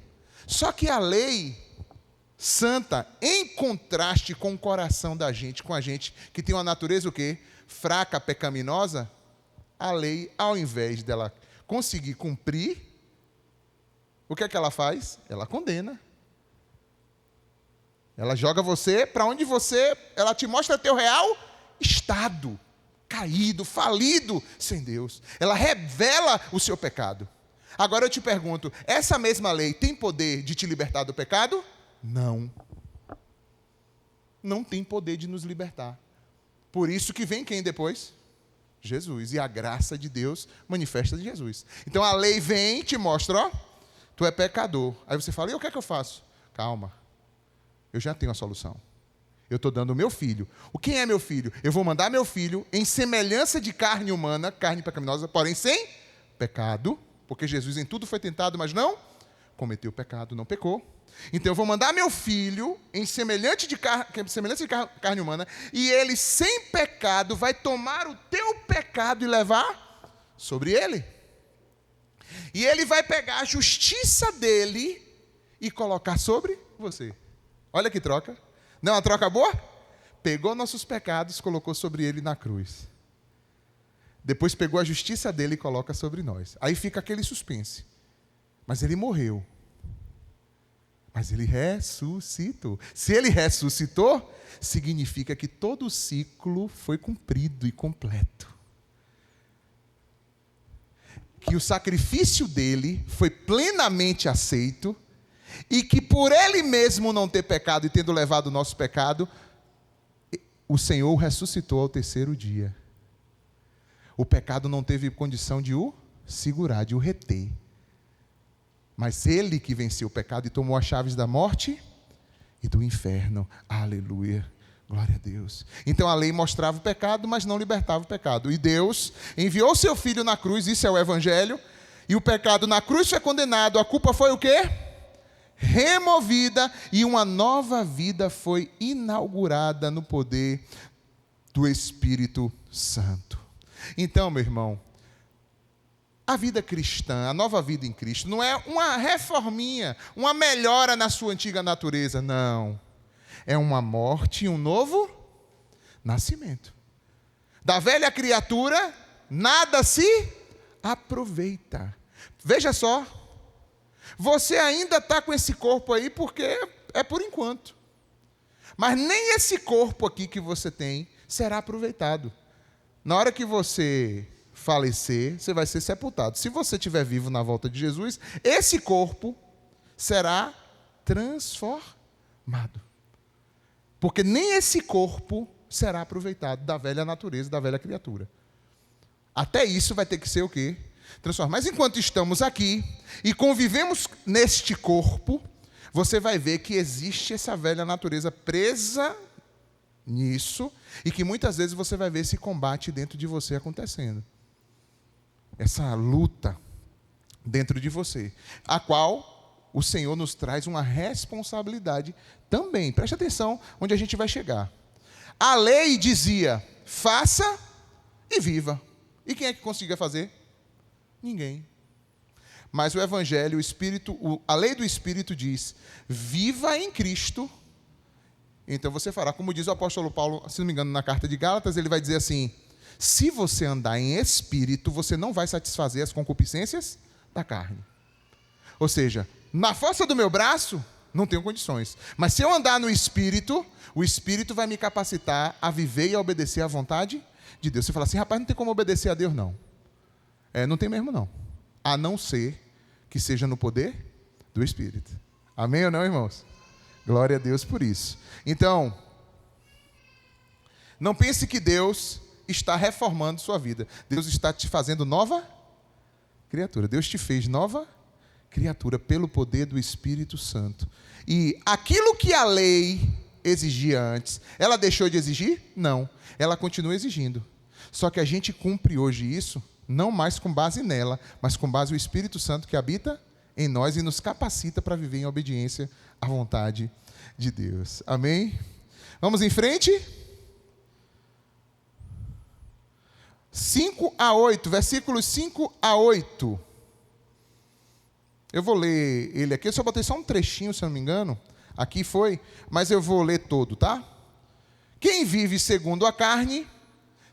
Só que a lei santa, em contraste com o coração da gente, com a gente que tem uma natureza o quê? Fraca, pecaminosa, a lei, ao invés dela conseguir cumprir, o que é que ela faz? Ela condena. Ela joga você para onde ela te mostra teu real estado, caído, falido sem Deus. Ela revela o seu pecado. Agora eu te pergunto, essa mesma lei tem poder de te libertar do pecado? Não. Não tem poder de nos libertar. Por isso que vem quem depois? Jesus. E a graça de Deus manifesta em Jesus. Então a lei vem e te mostra, ó, tu é pecador. Aí você fala, e o que é que eu faço? Calma. Eu já tenho a solução. Eu estou dando o meu filho. Quem é meu filho? Eu vou mandar meu filho em semelhança de carne humana, carne pecaminosa, porém sem pecado, porque Jesus em tudo foi tentado, mas não cometeu pecado, não pecou. Então eu vou mandar meu filho em semelhança de carne humana, e ele sem pecado vai tomar o teu pecado e levar sobre ele. E ele vai pegar a justiça dele e colocar sobre você. Olha que troca. Não é uma troca boa? Pegou nossos pecados, colocou sobre ele na cruz. Depois pegou a justiça dele e coloca sobre nós. Aí fica aquele suspense. Mas ele morreu. Mas ele ressuscitou. Se ele ressuscitou, significa que todo o ciclo foi cumprido e completo. Que o sacrifício dele foi plenamente aceito e que por ele mesmo não ter pecado e tendo levado o nosso pecado, o Senhor o ressuscitou ao terceiro dia. O pecado não teve condição de o segurar, de o reter. Mas ele que venceu o pecado e tomou as chaves da morte e do inferno. Aleluia. Glória a Deus. Então a lei mostrava o pecado, mas não libertava o pecado. E Deus enviou seu Filho na cruz, isso é o Evangelho, e o pecado na cruz foi condenado. A culpa foi o quê? Removida, e uma nova vida foi inaugurada no poder do Espírito Santo. Então, meu irmão, a vida cristã, a nova vida em Cristo, não é uma reforminha, uma melhora na sua antiga natureza, não. É uma morte e um novo nascimento. Da velha criatura, nada se aproveita. Veja só, você ainda está com esse corpo aí porque é por enquanto. Mas nem esse corpo aqui que você tem será aproveitado. Na hora que você falecer, você vai ser sepultado. Se você estiver vivo na volta de Jesus, esse corpo será transformado. Porque nem esse corpo será aproveitado da velha natureza, da velha criatura. Até isso vai ter que ser o quê? Transformado. Mas enquanto estamos aqui e convivemos neste corpo, você vai ver que existe essa velha natureza presa nisso e que muitas vezes você vai ver esse combate dentro de você acontecendo. Essa luta dentro de você, a qual o Senhor nos traz uma responsabilidade também. Preste atenção onde a gente vai chegar. A lei dizia, faça e viva. E quem é que conseguia fazer? Ninguém. Mas o Evangelho, o Espírito, a lei do Espírito diz, viva em Cristo. Então você fará, como diz o apóstolo Paulo, se não me engano, na carta de Gálatas, ele vai dizer assim, se você andar em Espírito, você não vai satisfazer as concupiscências da carne. Ou seja, Na força do meu braço, não tenho condições. Mas se eu andar no Espírito, o Espírito vai me capacitar a viver e a obedecer à vontade de Deus. Você fala assim, rapaz, não tem como obedecer a Deus, não. Não tem mesmo, não. A não ser que seja no poder do Espírito. Amém ou não, irmãos? Glória a Deus por isso. Então, não pense que Deus está reformando sua vida. Deus está te fazendo nova criatura. Deus te fez nova criatura pelo poder do Espírito Santo. E aquilo que a lei exigia antes, ela deixou de exigir? Não. Ela continua exigindo. Só que a gente cumpre hoje isso, não mais com base nela, mas com base no Espírito Santo que habita em nós e nos capacita para viver em obediência à vontade de Deus. Amém? Vamos em frente? 5-8, versículos 5-8. Eu vou ler ele aqui, eu só botei só um trechinho, se eu não me engano. Aqui foi, mas eu vou ler todo, tá? Quem vive segundo a carne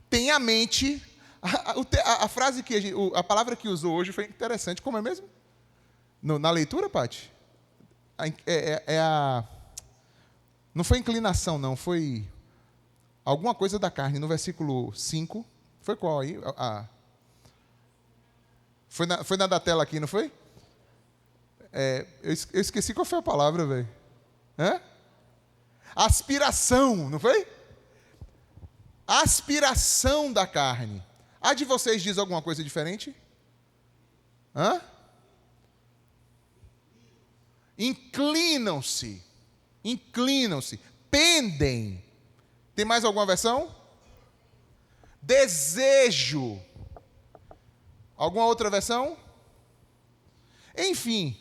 tem a mente... A frase que a palavra que usou hoje foi interessante. Como é mesmo? Na leitura, Paty? Não foi inclinação, não. Foi alguma coisa da carne. No versículo 5. Foi qual aí? Foi na da tela aqui, não foi? Eu esqueci qual foi a palavra, velho. Aspiração, não foi? Aspiração da carne. A de vocês diz alguma coisa diferente? Inclinam-se, pendem. Tem mais alguma versão? Desejo. Alguma outra versão? Enfim,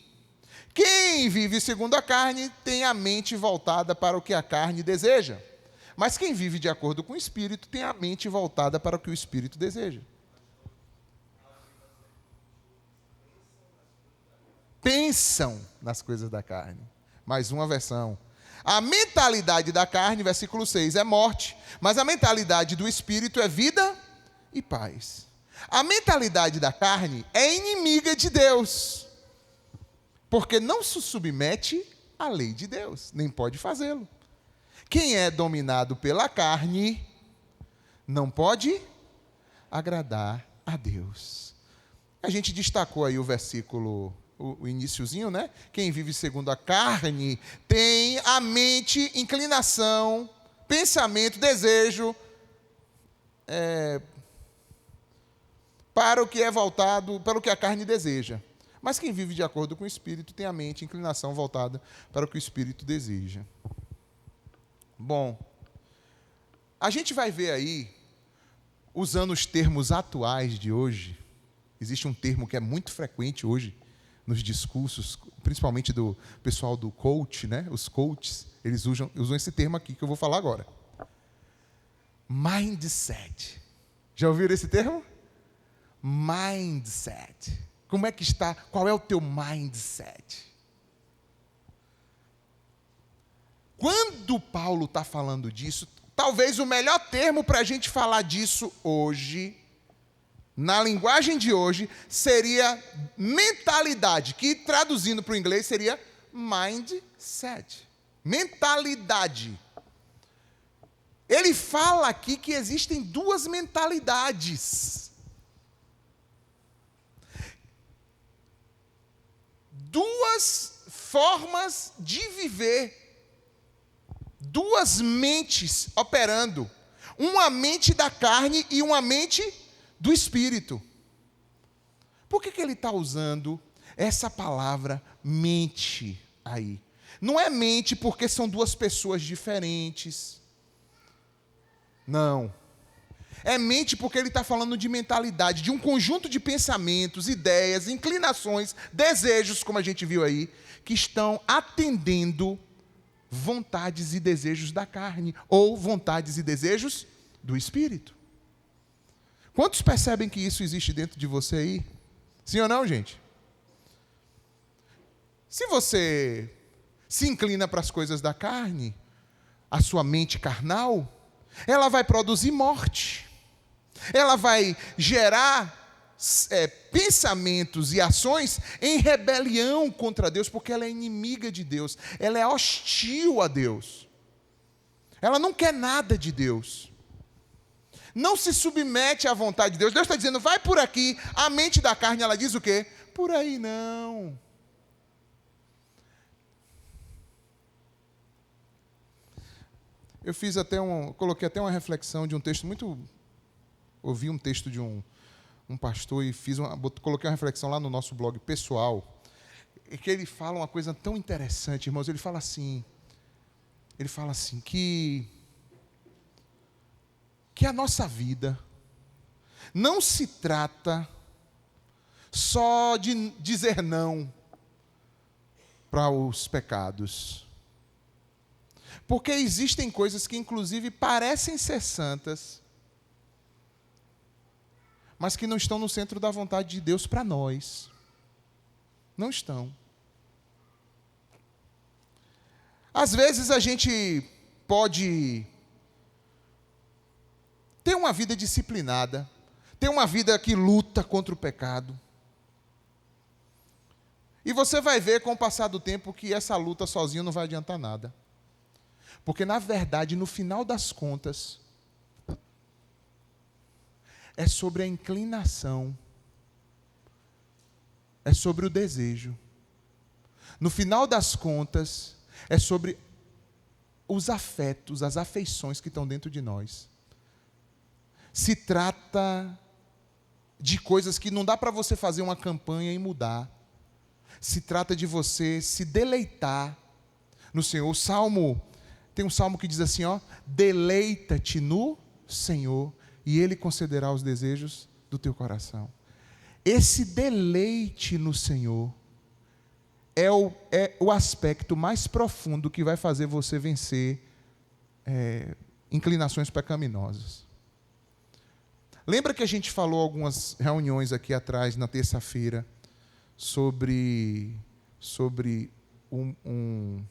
quem vive segundo a carne tem a mente voltada para o que a carne deseja. Mas quem vive de acordo com o Espírito tem a mente voltada para o que o Espírito deseja. Pensam nas coisas da carne. Mais uma versão. A mentalidade da carne, versículo 6, é morte, mas a mentalidade do Espírito é vida e paz. A mentalidade da carne é inimiga de Deus, porque não se submete à lei de Deus, nem pode fazê-lo. Quem é dominado pela carne não pode agradar a Deus. A gente destacou aí o versículo, o iniciozinho, né? Quem vive segundo a carne tem a mente, inclinação, pensamento, desejo para o que é voltado, para o que a carne deseja. Mas quem vive de acordo com o Espírito tem a mente, inclinação voltada para o que o Espírito deseja. Bom, a gente vai ver aí, usando os termos atuais de hoje, existe um termo que é muito frequente hoje nos discursos, principalmente do pessoal do coach, né? Os coaches, eles usam esse termo aqui que eu vou falar agora. Mindset. Já ouviram esse termo? Mindset. Como é que está? Qual é o teu mindset? Quando Paulo está falando disso, talvez o melhor termo para a gente falar disso hoje, na linguagem de hoje, seria mentalidade, que traduzindo para o inglês seria mindset. Mentalidade. Ele fala aqui que existem duas mentalidades. Duas formas de viver. Duas mentes operando. Uma mente da carne e uma mente do Espírito. Por que ele está usando essa palavra mente aí? Não é mente porque são duas pessoas diferentes. Não. É mente porque ele está falando de mentalidade, de um conjunto de pensamentos, ideias, inclinações, desejos, como a gente viu aí, que estão atendendo vontades e desejos da carne, ou vontades e desejos do Espírito. Quantos percebem que isso existe dentro de você aí? Sim ou não, gente? Se você se inclina para as coisas da carne, a sua mente carnal, ela vai produzir morte. Ela vai gerar pensamentos e ações em rebelião contra Deus, porque ela é inimiga de Deus, ela é hostil a Deus, ela não quer nada de Deus, não se submete à vontade de Deus. Deus está dizendo, vai por aqui. A mente da carne, ela diz o quê? Por aí não. Eu coloquei até uma reflexão de um texto ouvi um texto de um pastor e coloquei uma reflexão lá no nosso blog pessoal, e que ele fala uma coisa tão interessante, irmãos. Ele fala assim que a nossa vida não se trata só de dizer não para os pecados, porque existem coisas que inclusive parecem ser santas, mas que não estão no centro da vontade de Deus para nós. Não estão. Às vezes a gente pode ter uma vida disciplinada, ter uma vida que luta contra o pecado. E você vai ver com o passar do tempo que essa luta sozinho não vai adiantar nada. Porque, na verdade, no final das contas, é sobre a inclinação, é sobre o desejo. No final das contas, é sobre os afetos, as afeições que estão dentro de nós. Se trata de coisas que não dá para você fazer uma campanha e mudar. Se trata de você se deleitar no Senhor. Tem um salmo que diz assim, deleita-te no Senhor, e Ele concederá os desejos do teu coração. Esse deleite no Senhor é o aspecto mais profundo que vai fazer você vencer inclinações pecaminosas. Lembra que a gente falou algumas reuniões aqui atrás, na terça-feira, sobre um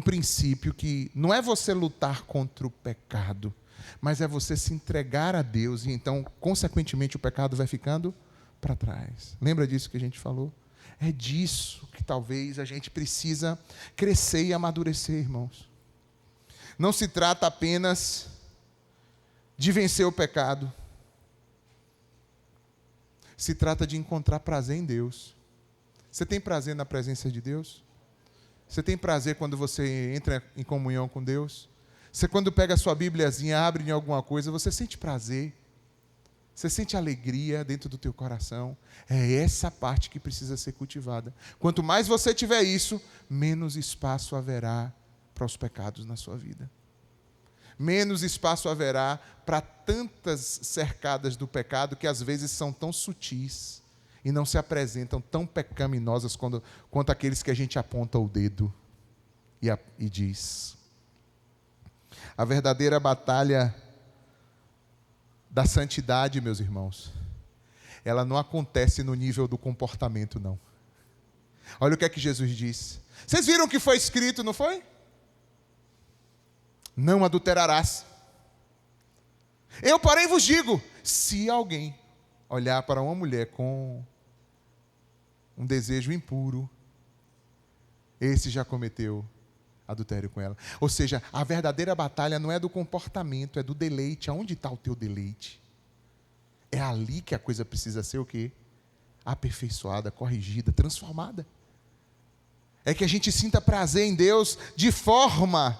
princípio que não é você lutar contra o pecado, mas é você se entregar a Deus, e então, consequentemente, o pecado vai ficando para trás. Lembra disso que a gente falou? É disso que talvez a gente precisa crescer e amadurecer, irmãos. Não se trata apenas de vencer o pecado. Se trata de encontrar prazer em Deus. Você tem prazer na presença de Deus? Você tem prazer quando você entra em comunhão com Deus? Você, quando pega a sua Bíbliazinha, abre em alguma coisa, você sente prazer? Você sente alegria dentro do teu coração? É essa parte que precisa ser cultivada. Quanto mais você tiver isso, menos espaço haverá para os pecados na sua vida. Menos espaço haverá para tantas cercadas do pecado que às vezes são tão sutis e não se apresentam tão pecaminosas quanto aqueles que a gente aponta o dedo e diz. A verdadeira batalha da santidade, meus irmãos, ela não acontece no nível do comportamento, não. Olha o que é que Jesus disse. Vocês viram o que foi escrito, não foi? Não adulterarás. Eu, porém, vos digo, se alguém olhar para uma mulher com um desejo impuro, esse já cometeu adultério com ela. Ou seja, a verdadeira batalha não é do comportamento, é do deleite. Aonde está o teu deleite? É ali que a coisa precisa ser o quê? Aperfeiçoada, corrigida, transformada. É que a gente sinta prazer em Deus de forma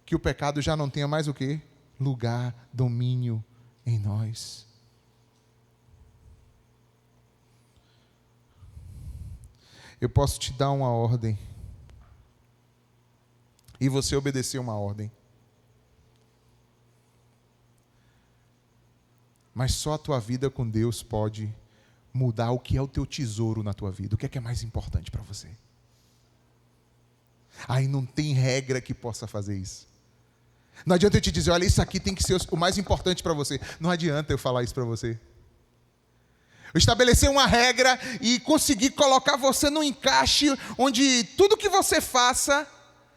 que o pecado já não tenha mais o quê? Lugar, domínio em nós. Eu posso te dar uma ordem e você obedecer uma ordem. Mas só a tua vida com Deus pode mudar o que é o teu tesouro na tua vida. O que é mais importante para você? Aí não tem regra que possa fazer isso. Não adianta eu te dizer, olha, isso aqui tem que ser o mais importante para você. Não adianta eu falar isso para você. Eu estabelecer uma regra e conseguir colocar você num encaixe onde tudo que você faça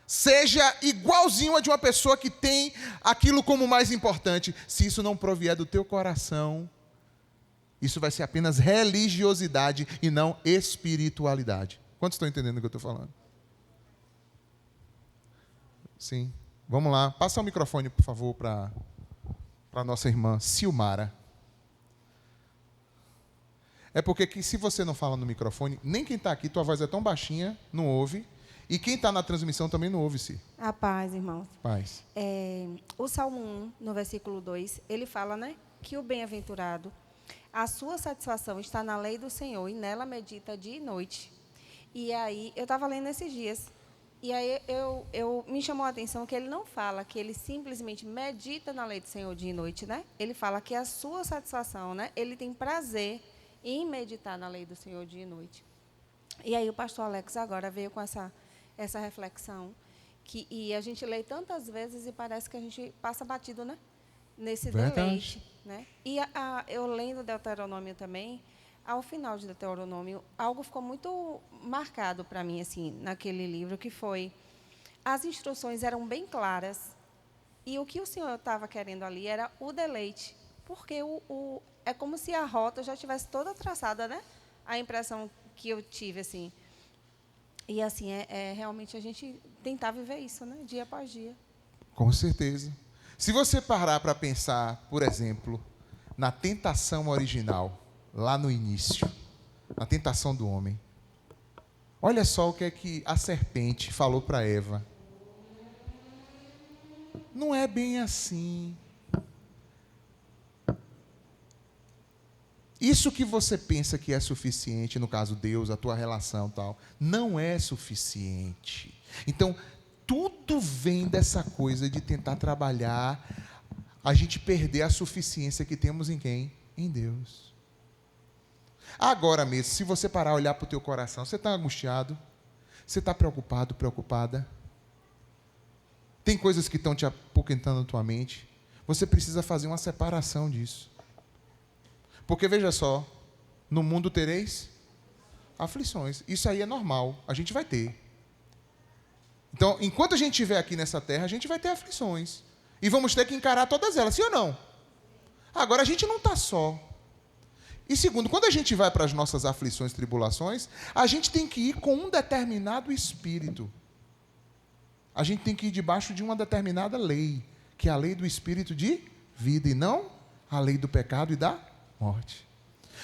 seja igualzinho a de uma pessoa que tem aquilo como mais importante. Se isso não provier do teu coração, isso vai ser apenas religiosidade e não espiritualidade. Quantos estão entendendo o que eu estou falando? Sim. Vamos lá. Passa o microfone, por favor, para a nossa irmã Silmara. É porque se você não fala no microfone, nem quem está aqui, tua voz é tão baixinha, não ouve. E quem está na transmissão também não ouve-se. A paz, irmãos. Paz. O Salmo 1, no versículo 2, ele fala, né, que o bem-aventurado, a sua satisfação está na lei do Senhor e nela medita dia e noite. E aí, eu estava lendo esses dias, e aí me chamou a atenção que ele não fala que ele simplesmente medita na lei do Senhor dia e noite, né? Ele fala que a sua satisfação, né, ele tem prazer em meditar na lei do Senhor dia e noite. E aí o pastor Alex agora veio com essa reflexão, e a gente lê tantas vezes e parece que a gente passa batido, né? Nesse deleite. Né? E eu lendo Deuteronômio também, ao final de Deuteronômio, algo ficou muito marcado para mim, assim, naquele livro, que foi, as instruções eram bem claras, e o que o Senhor estava querendo ali era o deleite, porque é como se a rota já tivesse toda traçada, né? A impressão que eu tive, assim. E, assim, realmente a gente tentar viver isso, né? Dia após dia. Com certeza. Se você parar para pensar, por exemplo, na tentação original, lá no início, na tentação do homem, olha só o que é que a serpente falou para Eva. Não é bem assim. Isso que você pensa que é suficiente, no caso Deus, a tua relação tal, não é suficiente. Então, tudo vem dessa coisa de tentar trabalhar a gente perder a suficiência que temos em quem? Em Deus. Agora mesmo, se você parar e olhar para o teu coração, você está angustiado? Você está preocupado, preocupada? Tem coisas que estão te apoquentando na tua mente? Você precisa fazer uma separação disso. Porque veja só, no mundo tereis aflições. Isso aí é normal, a gente vai ter. Então, enquanto a gente estiver aqui nessa terra, a gente vai ter aflições. E vamos ter que encarar todas elas, sim ou não? Agora, a gente não está só. E segundo, quando a gente vai para as nossas aflições, tribulações, a gente tem que ir com um determinado espírito. A gente tem que ir debaixo de uma determinada lei, que é a lei do espírito de vida, e não a lei do pecado e da morte.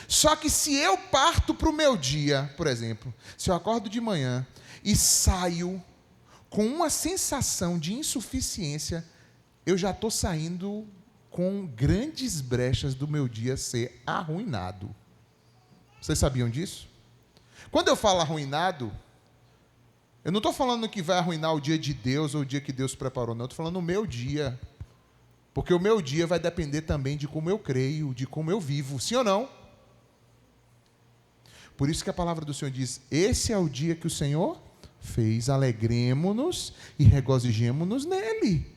Só que se eu parto para o meu dia, por exemplo, se eu acordo de manhã e saio com uma sensação de insuficiência, eu já estou saindo com grandes brechas do meu dia ser arruinado. Vocês sabiam disso? Quando eu falo arruinado, eu não estou falando que vai arruinar o dia de Deus ou o dia que Deus preparou, não. Eu estou falando o meu dia. Porque o meu dia vai depender também de como eu creio, de como eu vivo. Sim ou não? Por isso que a palavra do Senhor diz, esse é o dia que o Senhor fez, alegremo-nos e regozijemo-nos nele.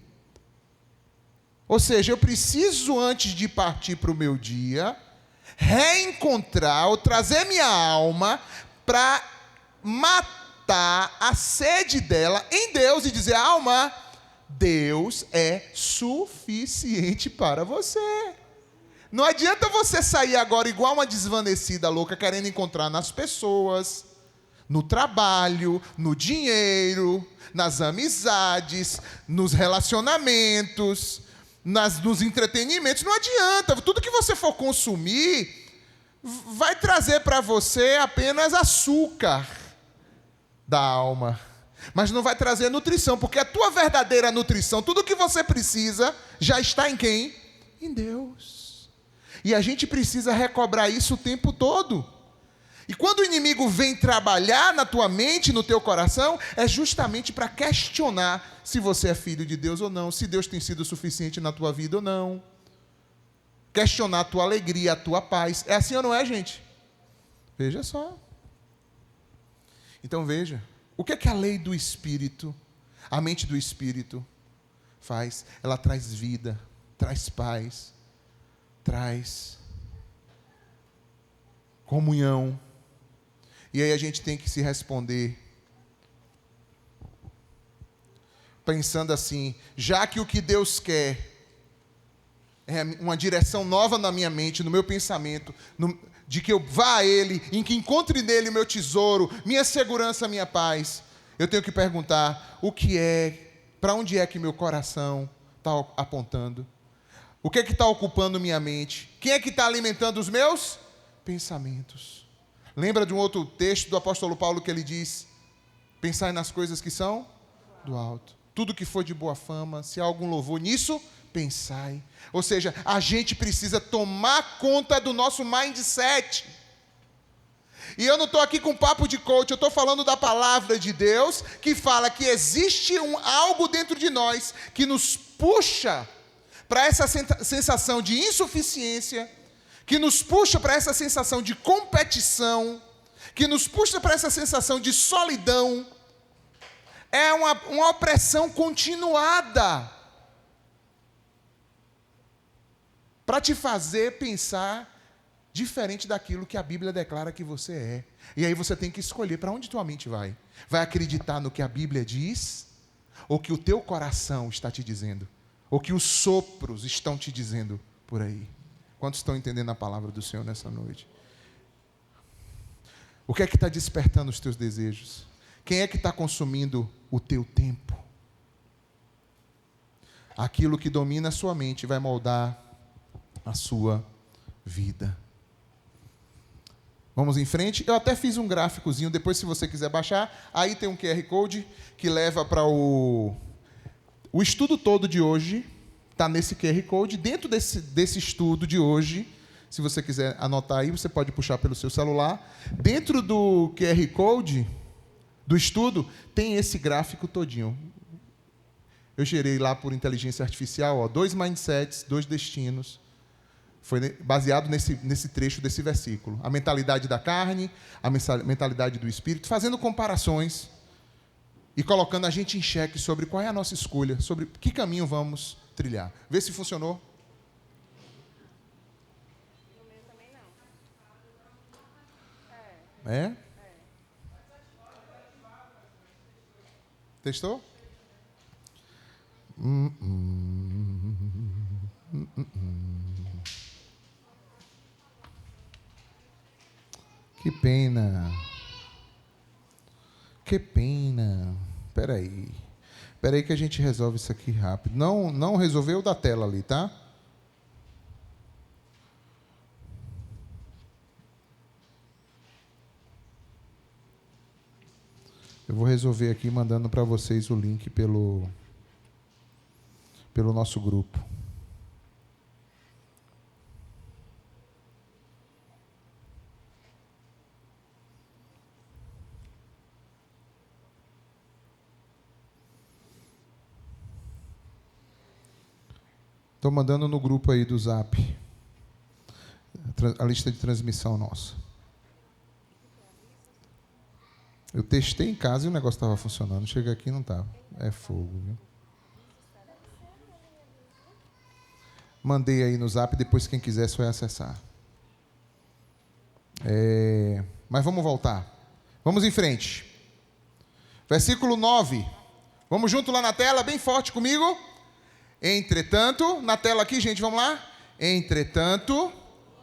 Ou seja, eu preciso, antes de partir para o meu dia, reencontrar ou trazer minha alma para matar a sede dela em Deus e dizer, alma, Deus é suficiente para você. Não adianta você sair agora igual uma desvanecida louca, querendo encontrar nas pessoas, no trabalho, no dinheiro, nas amizades, nos relacionamentos, nos entretenimentos. Não adianta. Tudo que você for consumir vai trazer para você apenas açúcar da alma. Mas não vai trazer nutrição, porque a tua verdadeira nutrição, tudo que você precisa, já está em quem? Em Deus. E a gente precisa recobrar isso o tempo todo. E quando o inimigo vem trabalhar na tua mente, no teu coração, é justamente para questionar se você é filho de Deus ou não, se Deus tem sido suficiente na tua vida ou não. Questionar a tua alegria, a tua paz. É assim ou não é, gente? Veja só. Então veja, o que é que a lei do Espírito, a mente do Espírito faz? Ela traz vida, traz paz, traz comunhão. E aí a gente tem que se responder, pensando assim, já que o que Deus quer é uma direção nova na minha mente, no meu pensamento, de que eu vá a Ele, em que encontre nele o meu tesouro, minha segurança, minha paz, eu tenho que perguntar para onde é que meu coração está apontando? O que é que está ocupando minha mente? Quem é que está alimentando os meus pensamentos? Lembra de um outro texto do apóstolo Paulo que ele diz: pensai nas coisas que são do alto. Tudo que for de boa fama, se há algum louvor nisso, pensai. Ou seja, a gente precisa tomar conta do nosso mindset. E eu não estou aqui com papo de coach, eu estou falando da palavra de Deus, que fala que existe algo dentro de nós que nos puxa para essa sensação de insuficiência, que nos puxa para essa sensação de competição, que nos puxa para essa sensação de solidão. É uma opressão continuada para te fazer pensar diferente daquilo que a Bíblia declara que você é. E aí você tem que escolher para onde tua mente vai. Vai acreditar no que a Bíblia diz, ou que o teu coração está te dizendo, ou que os sopros estão te dizendo por aí. Quantos estão entendendo a palavra do Senhor nessa noite? O que é que está despertando os teus desejos? Quem é que está consumindo o teu tempo? Aquilo que domina a sua mente vai moldar a sua vida. Vamos em frente. Eu até fiz um gráficozinho, depois se você quiser baixar, aí tem um QR Code que leva para o estudo todo de hoje, está nesse QR Code. Dentro desse estudo de hoje, se você quiser anotar aí, você pode puxar pelo seu celular. Dentro do QR Code do estudo, tem esse gráfico todinho. Eu gerei lá por inteligência artificial, 2 mindsets, 2 destinos. Foi baseado nesse trecho desse versículo. A mentalidade da carne, a mentalidade do espírito, fazendo comparações e colocando a gente em xeque sobre qual é a nossa escolha, sobre que caminho vamos trilhar. Vê se funcionou. No meu também não. É? Testou? Que pena. Que pena. Espera aí que a gente resolve isso aqui rápido. Não resolveu o da tela ali, tá? Eu vou resolver aqui mandando para vocês o link pelo nosso grupo. Estou mandando no grupo aí do Zap a lista de transmissão nossa. Eu testei em casa e o negócio estava funcionando. Chega aqui e não estava. É fogo, viu? Mandei aí no Zap, depois quem quiser só é acessar. Mas vamos voltar. Vamos em frente. Versículo 9. Vamos junto lá na tela, bem forte comigo. Entretanto, na tela aqui, gente, vamos lá. Entretanto,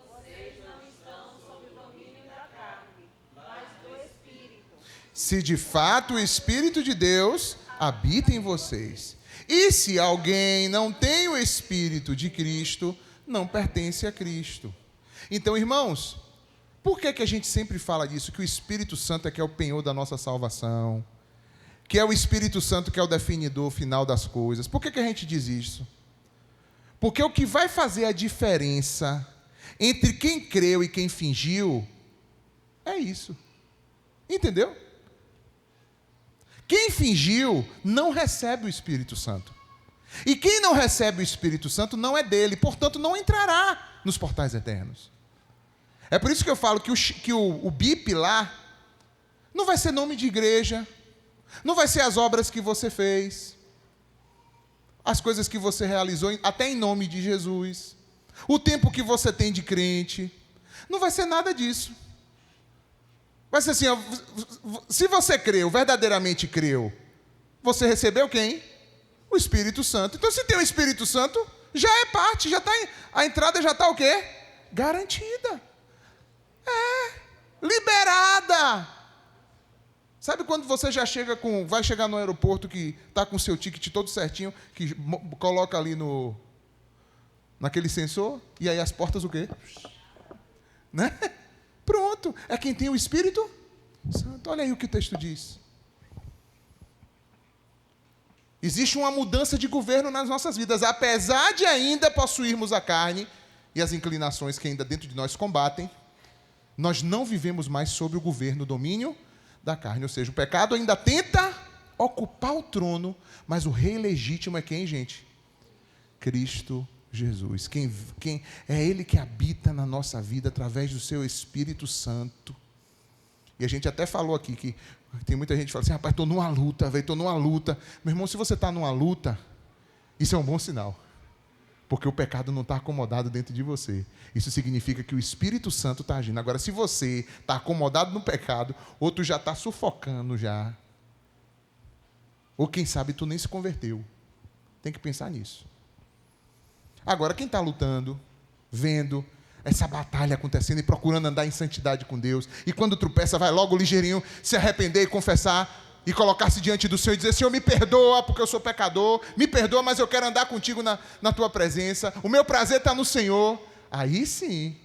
Vocês não estão sob o domínio da carne, mas do Espírito. se de fato o Espírito de Deus habita em vocês. E se alguém não tem o Espírito de Cristo, não pertence a Cristo. Então, irmãos, por que a gente sempre fala disso? Que o Espírito Santo é que é o penhor da nossa salvação, que é o Espírito Santo que é o definidor final das coisas. Por que a gente diz isso? Porque o que vai fazer a diferença entre quem creu e quem fingiu é isso. Entendeu? Quem fingiu não recebe o Espírito Santo. E quem não recebe o Espírito Santo não é dele, portanto não entrará nos portais eternos. É por isso que eu falo que o BIP lá não vai ser nome de igreja, não vai ser as obras que você fez, as coisas que você realizou, até em nome de Jesus, o tempo que você tem de crente, não vai ser nada disso. Vai ser assim, ó, se você creu, verdadeiramente creu, você recebeu quem? O Espírito Santo. Então, se tem o Espírito Santo, já é parte, já está, a entrada já está o quê? Garantida. Liberada. Sabe quando você já chega vai chegar no aeroporto que está com o seu ticket todo certinho, que coloca ali naquele sensor, e aí as portas o quê? Né? Pronto. É quem tem o Espírito Santo. Olha aí o que o texto diz. Existe uma mudança de governo nas nossas vidas. Apesar de ainda possuirmos a carne e as inclinações que ainda dentro de nós combatem, nós não vivemos mais sob o governo, o domínio da carne. Ou seja, o pecado ainda tenta ocupar o trono, mas o rei legítimo é quem, gente? Cristo Jesus. Quem é Ele que habita na nossa vida através do seu Espírito Santo. E a gente até falou aqui que tem muita gente que fala assim, rapaz, estou numa luta, velho, estou numa luta. Meu irmão, se você está numa luta, isso é um bom sinal. Porque o pecado não está acomodado dentro de você. Isso significa que o Espírito Santo está agindo. Agora, se você está acomodado no pecado, ou tu já está sufocando já, ou quem sabe tu nem se converteu. Tem que pensar nisso. Agora, quem está lutando, vendo essa batalha acontecendo e procurando andar em santidade com Deus, e quando tropeça, vai logo ligeirinho se arrepender e confessar, e colocar-se diante do Senhor e dizer, Senhor, me perdoa porque eu sou pecador, me perdoa, mas eu quero andar contigo na tua presença, o meu prazer está no Senhor. Aí sim.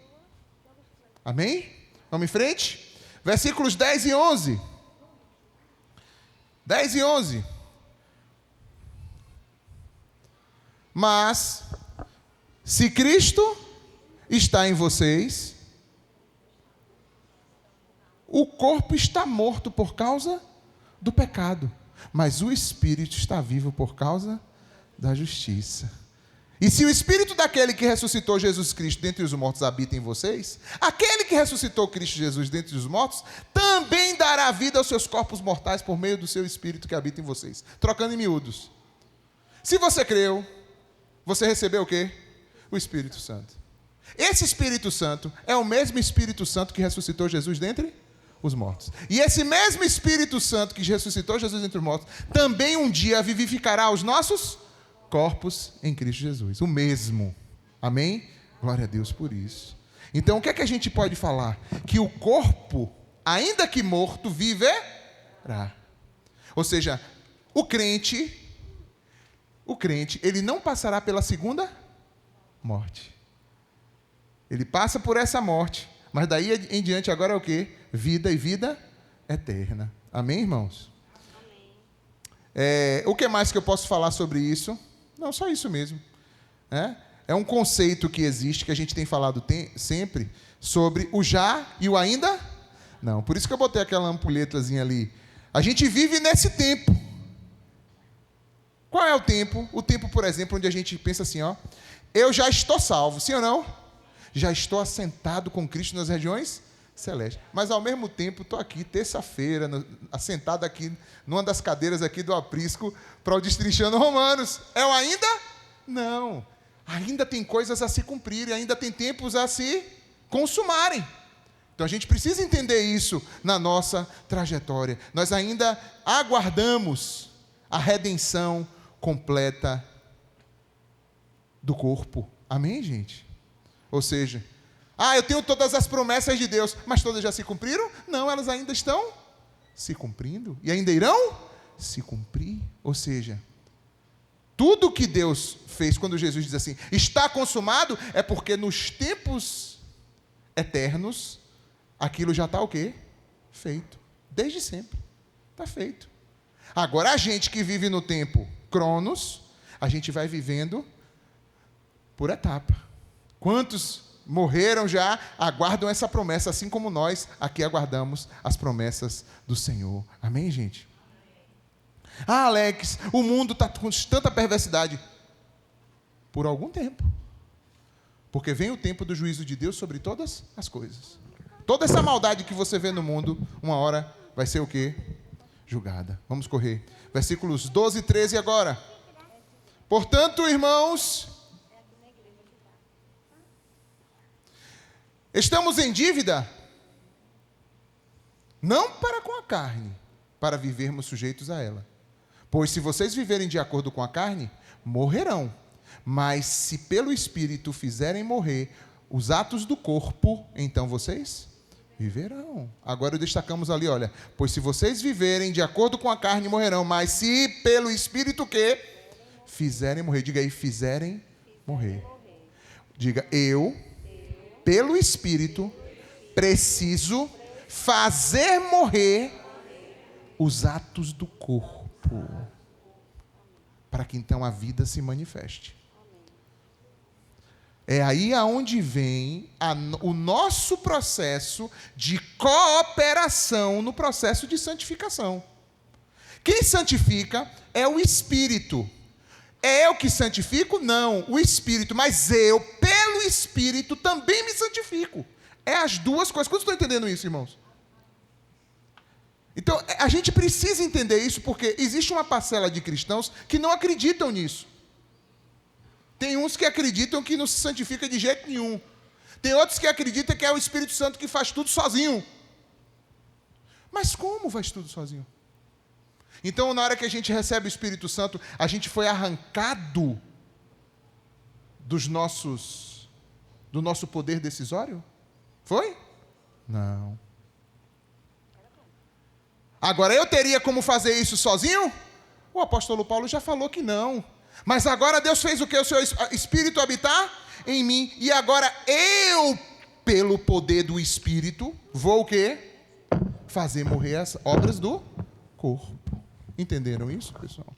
Amém? Vamos em frente? Versículos 10 e 11. 10 e 11. Mas, se Cristo está em vocês, o corpo está morto por causa do pecado, mas o Espírito está vivo por causa da justiça. E se o Espírito daquele que ressuscitou Jesus Cristo dentre os mortos habita em vocês, aquele que ressuscitou Cristo Jesus dentre os mortos, também dará vida aos seus corpos mortais por meio do seu Espírito que habita em vocês. Trocando em miúdos. Se você creu, você recebeu o quê? O Espírito Santo. Esse Espírito Santo é o mesmo Espírito Santo que ressuscitou Jesus dentre os mortos. E esse mesmo Espírito Santo que ressuscitou Jesus dentre os mortos, também um dia vivificará os nossos corpos em Cristo Jesus. O mesmo. Amém? Glória a Deus por isso. Então, o que é que a gente pode falar? Que o corpo, ainda que morto, viverá. Ou seja, o crente, ele não passará pela segunda morte. Ele passa por essa morte, mas daí em diante agora é o quê? Vida e vida eterna. Amém, irmãos? Amém. O que mais que eu posso falar sobre isso? Não, só isso mesmo. É um conceito que existe, que a gente tem falado sempre, sobre o já e o ainda não. Por isso que eu botei aquela ampulhetazinha ali. A gente vive nesse tempo. Qual é o tempo? O tempo, por exemplo, onde a gente pensa assim, eu já estou salvo, sim ou não? Já estou assentado com Cristo nas regiões celestes. Mas, ao mesmo tempo, estou aqui, terça-feira, assentado aqui, numa das cadeiras aqui do aprisco, para o Destrinchando Romanos. É o ainda? Não. Ainda tem coisas a se cumprirem, ainda tem tempos a se consumarem. Então, a gente precisa entender isso na nossa trajetória. Nós ainda aguardamos a redenção completa do corpo. Amém, gente? Ou seja, eu tenho todas as promessas de Deus, mas todas já se cumpriram? Não, elas ainda estão se cumprindo. E ainda irão se cumprir. Ou seja, tudo que Deus fez quando Jesus diz assim, está consumado, é porque nos tempos eternos, aquilo já está o quê? Feito. Desde sempre. Está feito. Agora, a gente que vive no tempo Cronos, a gente vai vivendo por etapa. Quantos morreram já, aguardam essa promessa, assim como nós aqui aguardamos as promessas do Senhor. Amém, gente? Alex, o mundo está com tanta perversidade. Por algum tempo. Porque vem o tempo do juízo de Deus sobre todas as coisas. Toda essa maldade que você vê no mundo, uma hora vai ser o quê? Julgada. Vamos correr. Versículos 12 e 13 agora. Portanto, irmãos, estamos em dívida, não para com a carne, para vivermos sujeitos a ela. Pois se vocês viverem de acordo com a carne, morrerão. Mas se pelo Espírito fizerem morrer os atos do corpo, então vocês viverão. Agora destacamos ali, olha. Pois se vocês viverem de acordo com a carne, morrerão. Mas se pelo Espírito que fizerem morrer. Diga aí, fizerem morrer. Diga, eu, pelo Espírito, preciso fazer morrer os atos do corpo, para que então a vida se manifeste. É aí aonde vem o nosso processo de cooperação no processo de santificação. Quem santifica é o Espírito. É eu que santifico? Não, o Espírito. Mas eu, pelo Espírito, também me santifico. É as duas coisas. Quantos estão entendendo isso, irmãos? Então, a gente precisa entender isso, porque existe uma parcela de cristãos que não acreditam nisso. Tem uns que acreditam que não se santifica de jeito nenhum. Tem outros que acreditam que é o Espírito Santo que faz tudo sozinho. Mas como faz tudo sozinho? Então, na hora que a gente recebe o Espírito Santo, a gente foi arrancado do nosso poder decisório? Foi? Não. Agora, eu teria como fazer isso sozinho? O apóstolo Paulo já falou que não. Mas agora Deus fez o quê? O seu Espírito habitar em mim. E agora eu, pelo poder do Espírito, vou o quê? Fazer morrer as obras do corpo. Entenderam isso, pessoal?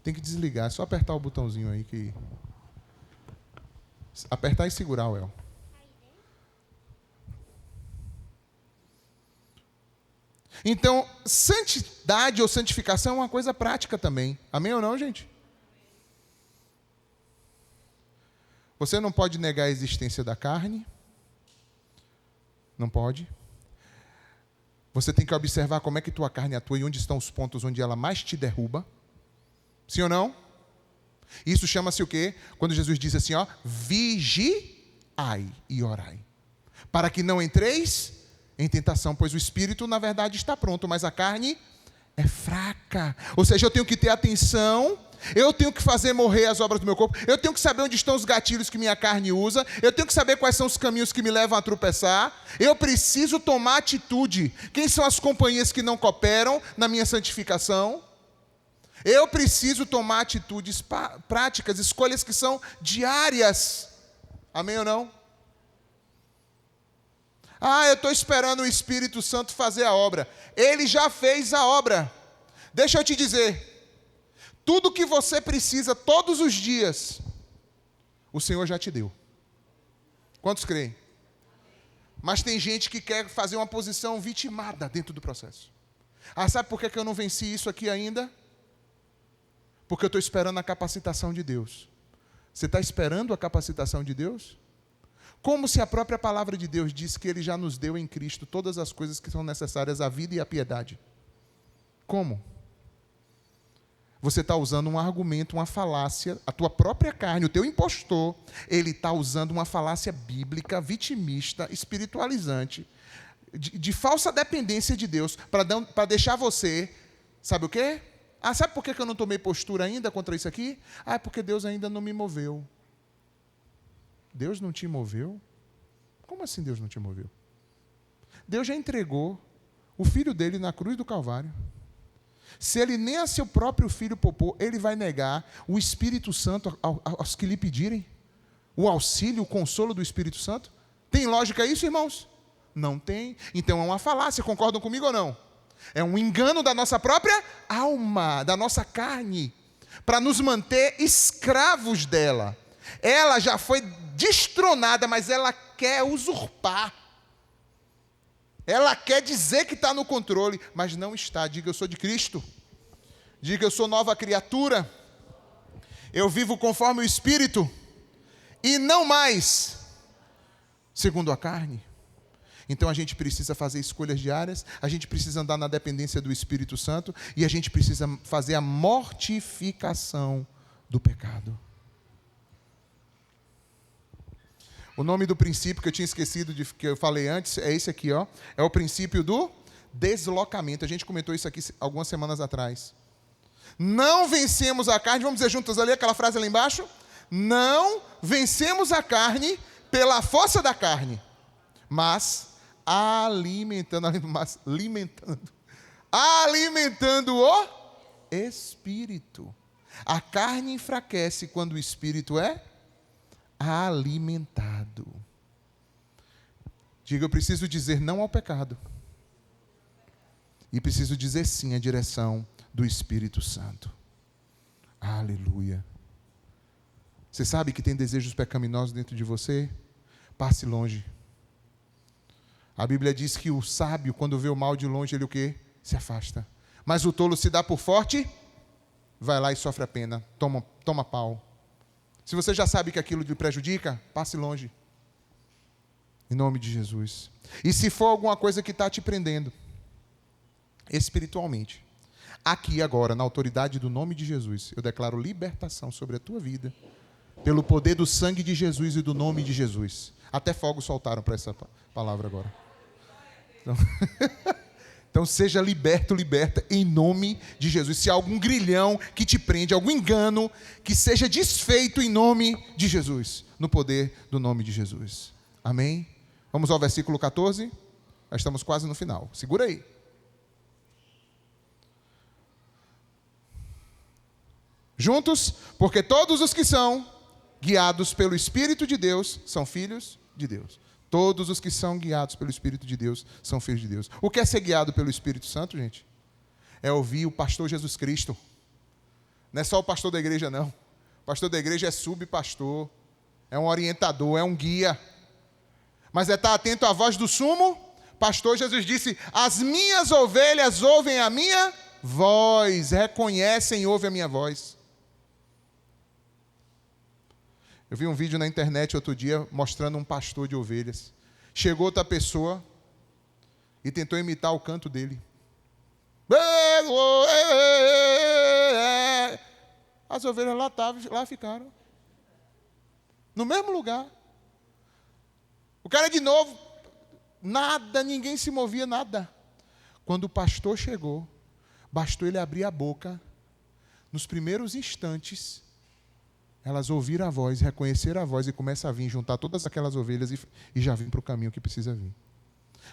Tem que desligar. É só apertar o botãozinho aí que... Apertar e segurar, El. Então, santidade ou santificação é uma coisa prática também. Amém ou não, gente? Você não pode negar a existência da carne. Não pode. Você tem que observar como é que tua carne atua e onde estão os pontos onde ela mais te derruba. Sim ou não? Isso chama-se o quê? Quando Jesus diz assim, ó, vigiai e orai, para que não entreis em tentação, pois o espírito, na verdade, está pronto, mas a carne é fraca. Ou seja, eu tenho que ter atenção, eu tenho que fazer morrer as obras do meu corpo, eu tenho que saber onde estão os gatilhos que minha carne usa, eu tenho que saber quais são os caminhos que me levam a tropeçar, eu preciso tomar atitude. Quem são as companhias que não cooperam na minha santificação? Eu preciso tomar atitudes práticas, escolhas que são diárias. Amém ou não? Ah, eu estou esperando o Espírito Santo fazer a obra. Ele já fez a obra. Deixa eu te dizer, tudo que você precisa todos os dias, o Senhor já te deu. Quantos creem? Mas tem gente que quer fazer uma posição vitimada dentro do processo. Ah, sabe por que eu não venci isso aqui ainda? Porque eu estou esperando a capacitação de Deus. Você está esperando a capacitação de Deus? Como se a própria palavra de Deus diz que Ele já nos deu em Cristo todas as coisas que são necessárias à vida e à piedade. Como? Você está usando um argumento, uma falácia, a tua própria carne, o teu impostor, ele está usando uma falácia bíblica, vitimista, espiritualizante, de falsa dependência de Deus, para deixar você, sabe o quê? Ah, sabe por que eu não tomei postura ainda contra isso aqui? Ah, é porque Deus ainda não me moveu. Deus não te moveu? Como assim Deus não te moveu? Deus já entregou o filho dele na cruz do Calvário. Se ele nem a seu próprio filho poupou, ele vai negar o Espírito Santo aos que lhe pedirem? O auxílio, o consolo do Espírito Santo? Tem lógica isso, irmãos? Não tem. Então é uma falácia, concordam comigo ou não? É um engano da nossa própria alma, da nossa carne, para nos manter escravos dela. Ela já foi destronada, mas ela quer usurpar. Ela quer dizer que está no controle, mas não está. Diga, eu sou de Cristo. Diga, eu sou nova criatura. Eu vivo conforme o Espírito e não mais segundo a carne. Então a gente precisa fazer escolhas diárias, a gente precisa andar na dependência do Espírito Santo e a gente precisa fazer a mortificação do pecado. O nome do princípio que eu tinha esquecido, que eu falei antes, é esse aqui, ó. É o princípio do deslocamento. A gente comentou isso aqui algumas semanas atrás. Não vencemos a carne, vamos dizer juntos ali aquela frase lá embaixo? Não vencemos a carne pela força da carne, mas alimentando o espírito. A carne enfraquece quando o espírito é alimentado. Diga, eu preciso dizer não ao pecado. E preciso dizer sim à direção do Espírito Santo. Aleluia. Você sabe que tem desejos pecaminosos dentro de você? Passe longe. A Bíblia diz que o sábio, quando vê o mal de longe, ele o quê? Se afasta. Mas o tolo se dá por forte, vai lá e sofre a pena. Toma pau. Se você já sabe que aquilo lhe prejudica, passe longe. Em nome de Jesus. E se for alguma coisa que está te prendendo, espiritualmente, aqui agora, na autoridade do nome de Jesus, eu declaro libertação sobre a tua vida, pelo poder do sangue de Jesus e do nome de Jesus. Até fogos soltaram para essa palavra agora. Então seja liberta em nome de Jesus. Se há algum grilhão que te prende, algum engano, que seja desfeito em nome de Jesus, no poder do nome de Jesus. Amém? Vamos ao versículo 14. Já estamos quase no final. Segura aí. Juntos, porque todos os que são guiados pelo Espírito de Deus são filhos de Deus. Todos os que são guiados pelo Espírito de Deus são filhos de Deus. O que é ser guiado pelo Espírito Santo, gente? É ouvir o pastor Jesus Cristo. Não é só o pastor da igreja, não. O pastor da igreja é subpastor, é um orientador, é um guia. Mas é estar atento à voz do sumo pastor. Jesus disse, as minhas ovelhas ouvem a minha voz, reconhecem e ouvem a minha voz. Eu vi um vídeo na internet outro dia mostrando um pastor de ovelhas. Chegou outra pessoa e tentou imitar o canto dele. As ovelhas lá ficaram. No mesmo lugar. O cara de novo, nada, ninguém se movia, nada. Quando o pastor chegou, bastou ele abrir a boca. Nos primeiros instantes, elas ouviram a voz, reconheceram a voz e começam a vir, juntar todas aquelas ovelhas e já vir para o caminho que precisa vir.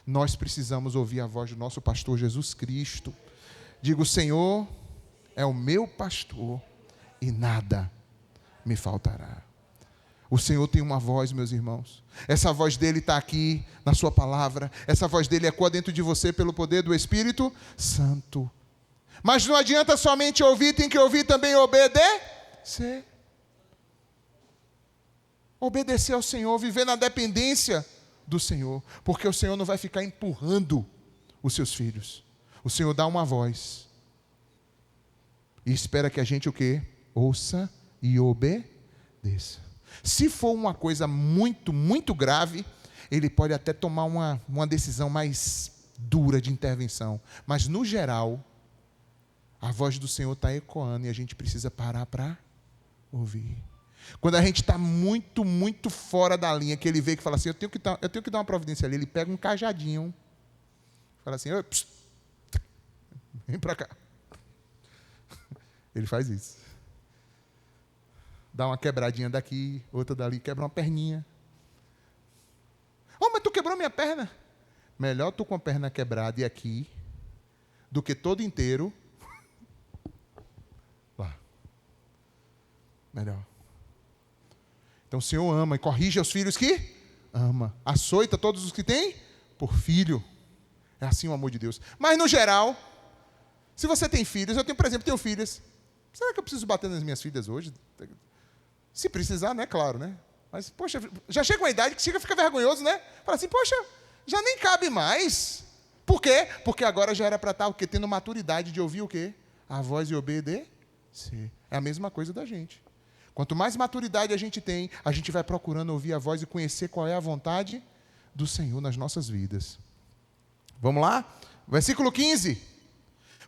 Nós precisamos ouvir a voz do nosso pastor Jesus Cristo. Digo, o Senhor é o meu pastor e nada me faltará. O Senhor tem uma voz, meus irmãos. Essa voz dele está aqui na sua palavra. Essa voz dele ecoa dentro de você pelo poder do Espírito Santo. Mas não adianta somente ouvir, tem que ouvir também obedecer. Obedecer ao Senhor, viver na dependência do Senhor. Porque o Senhor não vai ficar empurrando os seus filhos. O Senhor dá uma voz. E espera que a gente o quê? Ouça e obedeça. Se for uma coisa muito, muito grave, ele pode até tomar uma decisão mais dura de intervenção. Mas, no geral, a voz do Senhor está ecoando e a gente precisa parar para ouvir. Quando a gente está muito, muito fora da linha, que ele vê que fala assim, eu tenho que dar uma providência ali, ele pega um cajadinho, fala assim, vem para cá. Ele faz isso. Dá uma quebradinha daqui, outra dali, quebra uma perninha. Oh, mas tu quebrou minha perna. Melhor tu com a perna quebrada e aqui, do que todo inteiro lá. Melhor. Então o Senhor ama e corrige aos filhos que ama. Açoita todos os que tem por filho. É assim o amor de Deus. Mas no geral, se você tem filhos, eu tenho, por exemplo, tenho filhas. Será que eu preciso bater nas minhas filhas hoje? Se precisar, né? Claro, né? Mas, poxa, já chega uma idade que fica vergonhoso, né? Fala assim, poxa, já nem cabe mais. Por quê? Porque agora já era para estar o quê? Tendo maturidade de ouvir o quê? A voz e obedecer. É a mesma coisa da gente. Quanto mais maturidade a gente tem, a gente vai procurando ouvir a voz e conhecer qual é a vontade do Senhor nas nossas vidas. Vamos lá? Versículo 15.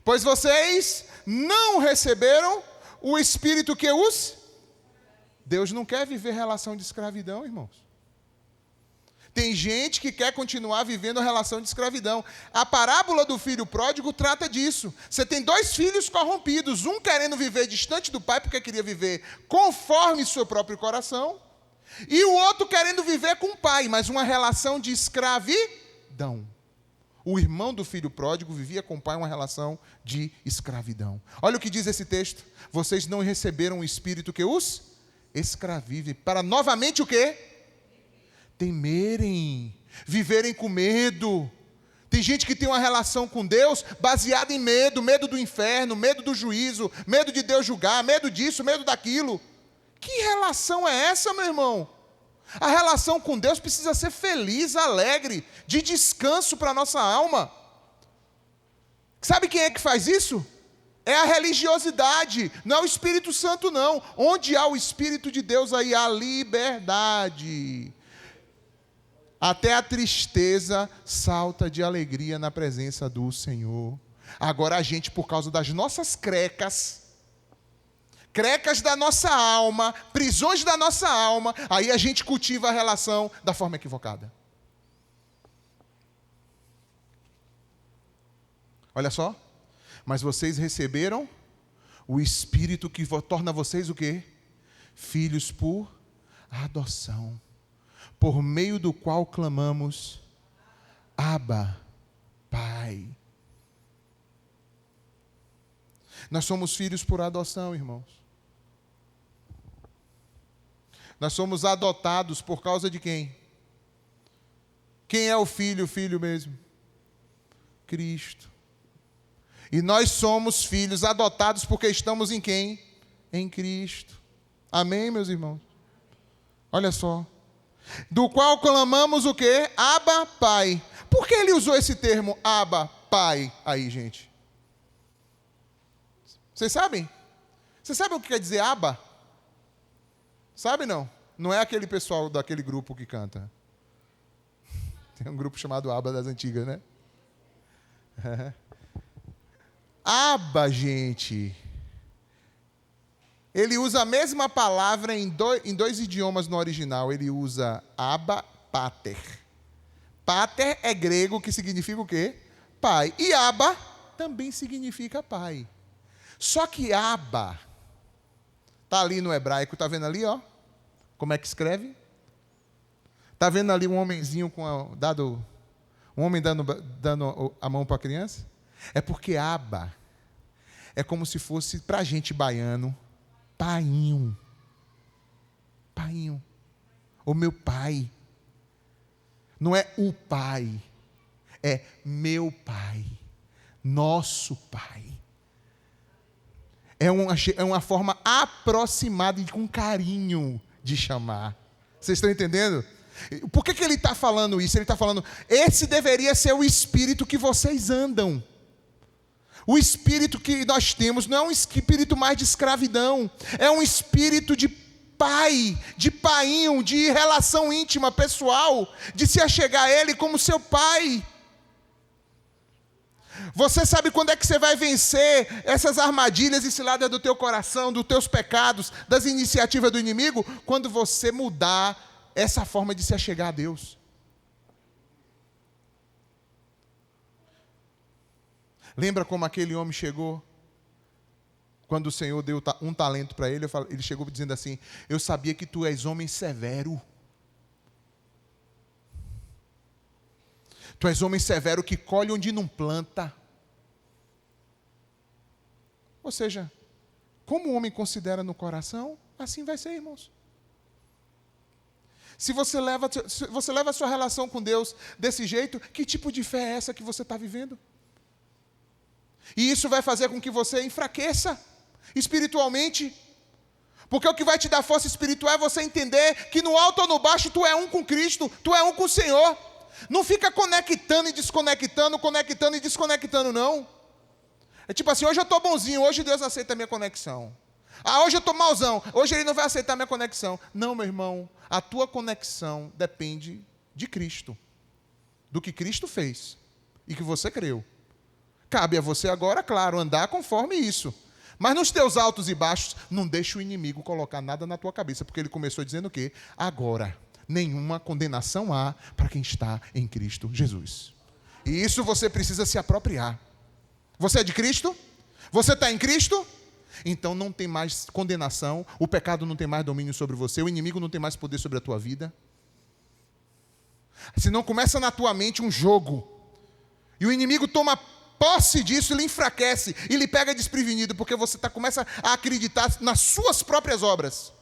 Pois vocês não receberam o Espírito que os... Deus não quer viver relação de escravidão, irmãos. Tem gente que quer continuar vivendo a relação de escravidão. A parábola do filho pródigo trata disso. Você tem 2 filhos corrompidos, um querendo viver distante do pai porque queria viver conforme seu próprio coração, e o outro querendo viver com o pai, mas uma relação de escravidão. O irmão do filho pródigo vivia com o pai uma relação de escravidão. Olha o que diz esse texto. Vocês não receberam o espírito que os escravize, para novamente o quê? Temerem, viverem com medo. Tem gente que tem uma relação com Deus baseada em medo, medo do inferno, medo do juízo, medo de Deus julgar, medo disso, medo daquilo. Que relação é essa, meu irmão? A relação com Deus precisa ser feliz, alegre, de descanso para a nossa alma. Sabe quem é que faz isso? É a religiosidade, não é o Espírito Santo não. Onde há o Espírito de Deus, aí há liberdade. Até a tristeza salta de alegria na presença do Senhor. Agora a gente, por causa das nossas crecas da nossa alma, prisões da nossa alma, aí a gente cultiva a relação da forma equivocada. Olha só. Mas vocês receberam o Espírito que torna vocês o quê? Filhos por adoção, por meio do qual clamamos, Abba, Pai. Nós somos filhos por adoção, irmãos. Nós somos adotados por causa de quem? Quem é o filho? O filho mesmo? Cristo. E nós somos filhos adotados porque estamos em quem? Em Cristo. Amém, meus irmãos? Olha só. Do qual clamamos o quê? Abba, Pai. Por que ele usou esse termo Abba, Pai aí, gente? Vocês sabem? Vocês sabem o que quer dizer Abba? Sabe não? Não é aquele pessoal daquele grupo que canta. Tem um grupo chamado Abba das antigas, né? Abba, gente. Ele usa a mesma palavra em dois idiomas no original. Ele usa Abba, Pater. Pater é grego, que significa o quê? Pai. E Abba também significa pai. Só que Abba, está ali no hebraico, está vendo ali, ó? Como é que escreve? Está vendo ali um homenzinho um homem dando a mão para a criança? É porque Abba é como se fosse, para a gente baiano, painho. Painho. O meu pai. Não é o pai. É meu pai. Nosso pai. É uma forma aproximada e com carinho de chamar. Vocês estão entendendo? Por que ele está falando isso? Ele está falando, esse deveria ser o espírito que vocês andam. O espírito que nós temos não é um espírito mais de escravidão. É um espírito de pai, de painho, de relação íntima, pessoal, de se achegar a ele como seu pai. Você sabe quando é que você vai vencer essas armadilhas e ciladas do teu coração, dos teus pecados, das iniciativas do inimigo? Quando você mudar essa forma de se achegar a Deus. Lembra como aquele homem chegou? Quando o Senhor deu um talento para ele, ele chegou dizendo assim, eu sabia que tu és homem severo. Tu és homem severo que colhe onde não planta. Ou seja, como o homem considera no coração, assim vai ser, irmãos. Se você leva a sua relação com Deus desse jeito, que tipo de fé é essa que você está vivendo? E isso vai fazer com que você enfraqueça espiritualmente. Porque o que vai te dar força espiritual é você entender que no alto ou no baixo tu é um com Cristo, tu é um com o Senhor. Não fica conectando e desconectando, conectando e desconectando, não. É tipo assim, hoje eu estou bonzinho, hoje Deus aceita a minha conexão. Ah, hoje eu estou malzão, hoje Ele não vai aceitar a minha conexão. Não, meu irmão, a tua conexão depende de Cristo. Do que Cristo fez e que você creu. Cabe a você agora, claro, andar conforme isso. Mas nos teus altos e baixos, não deixe o inimigo colocar nada na tua cabeça, porque ele começou dizendo o quê? Agora. Nenhuma condenação há para quem está em Cristo Jesus. E isso você precisa se apropriar. Você é de Cristo? Você está em Cristo? Então não tem mais condenação, o pecado não tem mais domínio sobre você, o inimigo não tem mais poder sobre a tua vida. Senão começa na tua mente um jogo. E o inimigo toma posse disso, ele enfraquece, e lhe pega desprevenido, porque você começa a acreditar nas suas próprias obras.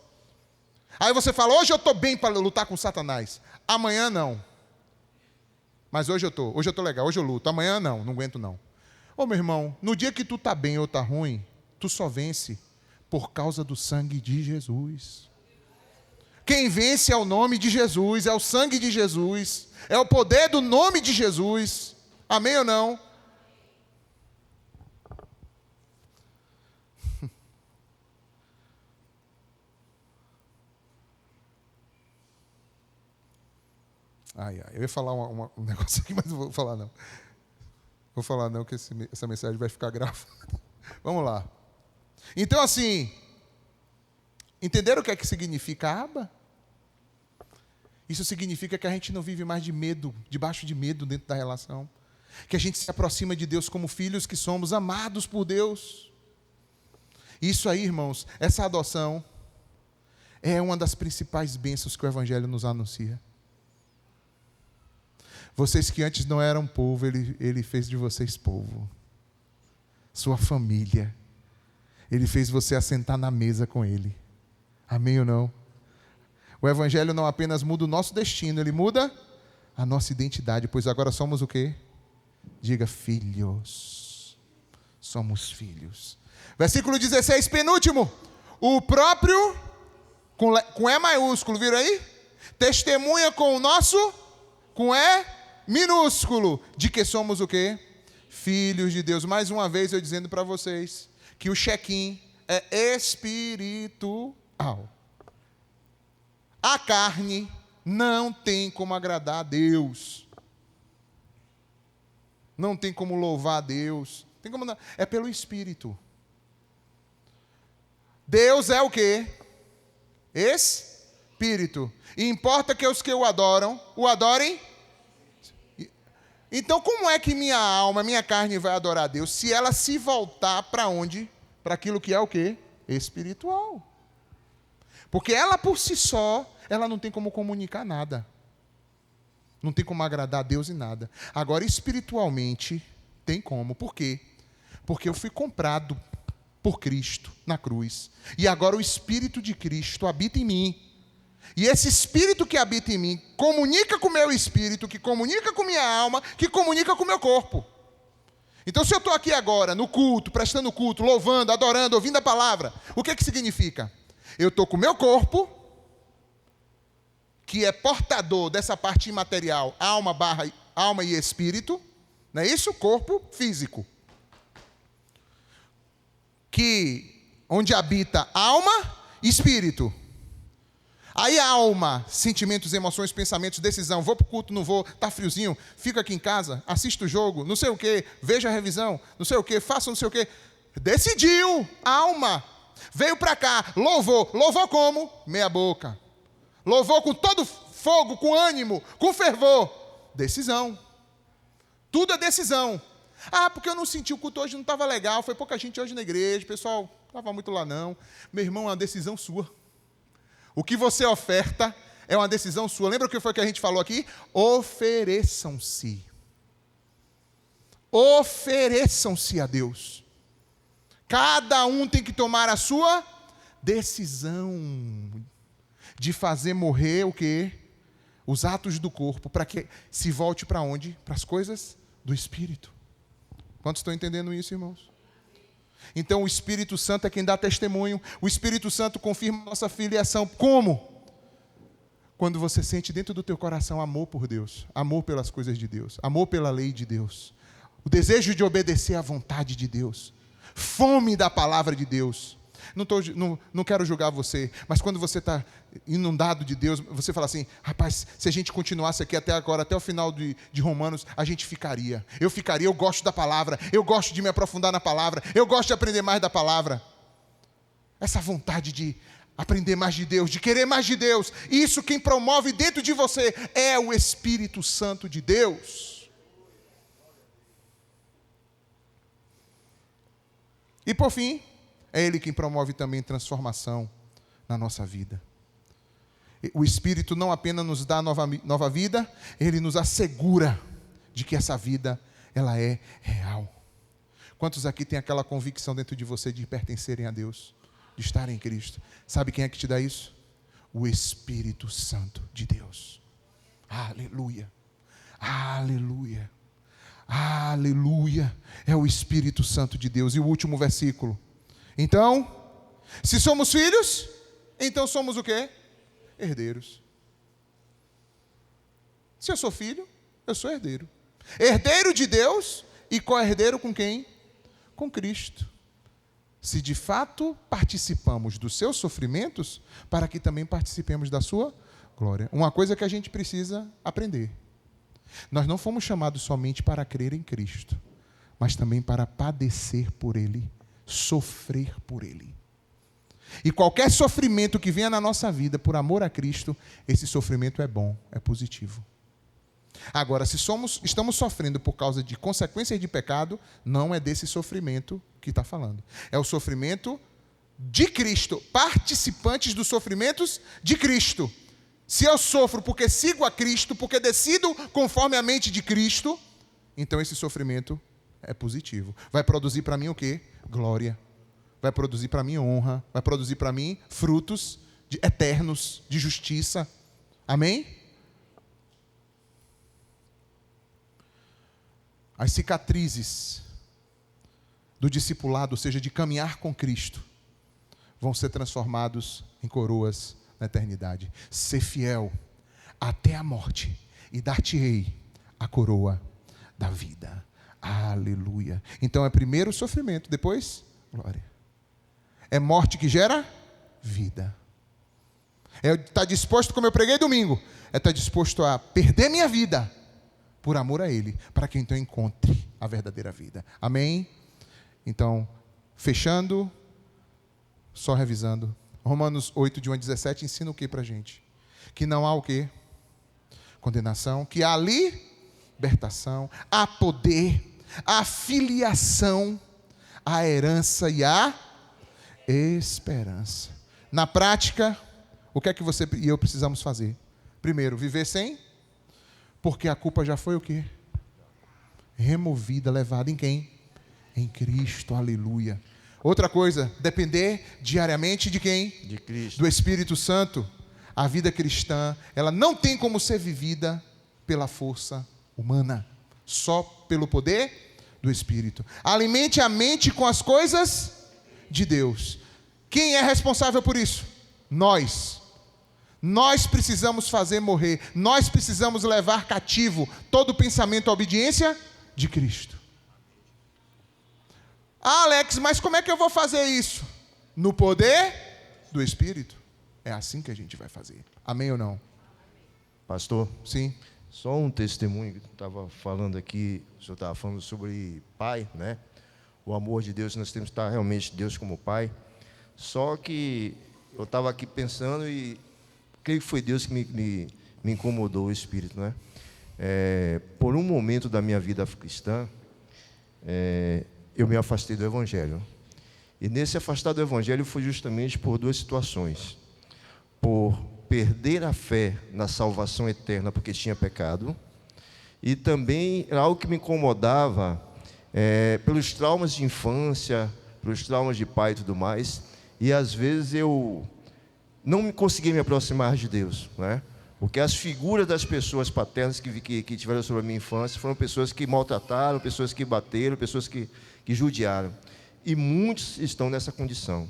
Aí você fala, hoje eu estou bem para lutar com Satanás. Amanhã não. Mas hoje eu estou legal, hoje eu luto. Amanhã não aguento não. Ô meu irmão, no dia que tu está bem ou está ruim, tu só vence por causa do sangue de Jesus. Quem vence é o nome de Jesus, é o sangue de Jesus, é o poder do nome de Jesus. Amém ou não? Eu ia falar um negócio aqui, mas não vou falar não. Vou falar não, que essa mensagem vai ficar gravada. Vamos lá. Então assim, entenderam o que é que significa aba? Isso significa que a gente não vive mais de medo, debaixo de medo dentro da relação. Que a gente se aproxima de Deus como filhos que somos amados por Deus. Isso aí, irmãos, essa adoção é uma das principais bênçãos que o Evangelho nos anuncia. Vocês que antes não eram povo, Ele fez de vocês povo. Sua família. Ele fez você assentar na mesa com Ele. Amém ou não? O Evangelho não apenas muda o nosso destino, ele muda a nossa identidade, pois agora somos o quê? Diga, filhos. Somos filhos. Versículo 16, penúltimo. O próprio, com E maiúsculo, viram aí? Testemunha com o nosso, com E minúsculo, de que somos o quê? Filhos de Deus. Mais uma vez eu dizendo para vocês que o check-in é espiritual. A carne não tem como agradar a Deus. Não tem como louvar a Deus. Tem como não. É pelo Espírito. Deus é o quê? Espírito. E importa que os que o adoram, o adorem. Então como é que minha alma, minha carne vai adorar a Deus? Se ela se voltar para onde? Para aquilo que é o quê? Espiritual. Porque ela por si só, ela não tem como comunicar nada. Não tem como agradar a Deus em nada. Agora, espiritualmente, tem como. Por quê? Porque eu fui comprado por Cristo na cruz. E agora o Espírito de Cristo habita em mim. E esse Espírito que habita em mim comunica com o meu espírito, que comunica com minha alma, que comunica com o meu corpo. Então, se eu estou aqui agora, no culto, prestando culto, louvando, adorando, ouvindo a palavra, o que significa? Eu estou com o meu corpo, que é portador dessa parte imaterial, alma e espírito, não é isso? Corpo físico. Onde habita alma e espírito. Aí a alma, sentimentos, emoções, pensamentos, decisão, vou para o culto, não vou, está friozinho, fico aqui em casa, assisto o jogo, não sei o quê, vejo a revisão, não sei o quê, faço não sei o quê. Decidiu, alma, veio para cá, louvou como? Meia boca. Louvou com todo fogo, com ânimo, com fervor. Decisão. Tudo é decisão. Porque eu não senti o culto hoje, não estava legal, foi pouca gente hoje na igreja, o pessoal não estava muito lá não. Meu irmão, é uma decisão sua. O que você oferta é uma decisão sua. Lembra o que foi que a gente falou aqui? Ofereçam-se. Ofereçam-se a Deus. Cada um tem que tomar a sua decisão de fazer morrer o quê? Os atos do corpo, para que se volte para onde? Para as coisas do Espírito. Quantos estão entendendo isso, irmãos? Então o Espírito Santo é quem dá testemunho. O Espírito Santo confirma a nossa filiação. Como? Quando você sente dentro do teu coração amor por Deus, amor pelas coisas de Deus, amor pela lei de Deus, o desejo de obedecer à vontade de Deus, fome da palavra de Deus. Não quero julgar você, mas quando você está inundado de Deus, você fala assim, rapaz, se a gente continuasse aqui até agora, até o final de Romanos, a gente ficaria. Eu gosto da palavra, eu gosto de me aprofundar na palavra, eu gosto de aprender mais da palavra. Essa vontade de aprender mais de Deus, de querer mais de Deus. Isso quem promove dentro de você é o Espírito Santo de Deus. E por fim, é Ele quem promove também transformação na nossa vida. O Espírito não apenas nos dá nova vida, Ele nos assegura de que essa vida, ela é real. Quantos aqui têm aquela convicção dentro de você de pertencerem a Deus, de estarem em Cristo? Sabe quem é que te dá isso? O Espírito Santo de Deus. Aleluia, aleluia, aleluia. É o Espírito Santo de Deus. E o último versículo. Então, se somos filhos, então somos o quê? Herdeiros. Se eu sou filho, eu sou herdeiro. Herdeiro de Deus e co-herdeiro com quem? Com Cristo. Se de fato participamos dos seus sofrimentos, para que também participemos da sua glória. Uma coisa que a gente precisa aprender. Nós não fomos chamados somente para crer em Cristo, mas também para padecer por Ele, sofrer por Ele. E qualquer sofrimento que venha na nossa vida por amor a Cristo, esse sofrimento é bom, é positivo. Agora, se estamos sofrendo por causa de consequências de pecado, não é desse sofrimento que está falando. É o sofrimento de Cristo, participantes dos sofrimentos de Cristo. Se eu sofro porque sigo a Cristo, porque decido conforme a mente de Cristo, então esse sofrimento é positivo. Vai produzir para mim o quê? Glória. Vai produzir para mim honra, vai produzir para mim frutos eternos de justiça. Amém? As cicatrizes do discipulado, ou seja, de caminhar com Cristo, vão ser transformados em coroas na eternidade. Ser fiel até a morte e dar-te-ei a coroa da vida. Aleluia. Então é primeiro o sofrimento, depois glória. É morte que gera vida. É estar disposto, como eu preguei domingo, é estar disposto a perder minha vida por amor a Ele, para que então encontre a verdadeira vida. Amém? Então, fechando, só revisando. Romanos 8, de 1 a 17, ensina o que para a gente? Que não há o quê? Condenação. Que há libertação, há poder, há filiação, há herança e há esperança. Na prática, o que é que você e eu precisamos fazer? Primeiro, viver sem, porque a culpa já foi o quê? Removida, levada em quem? Em Cristo, aleluia. Outra coisa, depender diariamente de quem? De Cristo. Do Espírito Santo. A vida cristã, ela não tem como ser vivida pela força humana, só pelo poder do Espírito. Alimente a mente com as coisas de Deus. Quem é responsável por isso? Nós. Nós precisamos fazer morrer, nós precisamos levar cativo todo pensamento à obediência de Cristo. Alex, mas como é que eu vou fazer isso? No poder do Espírito. É assim que a gente vai fazer. Amém ou não? Pastor, Sim. só um testemunho que estava falando aqui, o senhor estava falando sobre pai, né? O amor de Deus, nós temos que estar realmente Deus como pai. Só que eu estava aqui pensando e creio que foi Deus que me incomodou o espírito, né? Por um momento da minha vida cristã, eu me afastei do Evangelho. E nesse afastar do Evangelho foi justamente por duas situações. Por perder a fé na salvação eterna porque tinha pecado, e também algo que me incomodava pelos traumas de infância, pelos traumas de pai e tudo mais, e às vezes eu não conseguia me aproximar de Deus, né? Porque as figuras das pessoas paternas que tiveram sobre a minha infância foram pessoas que maltrataram, pessoas que bateram, pessoas que judiaram. E muitos estão nessa condição,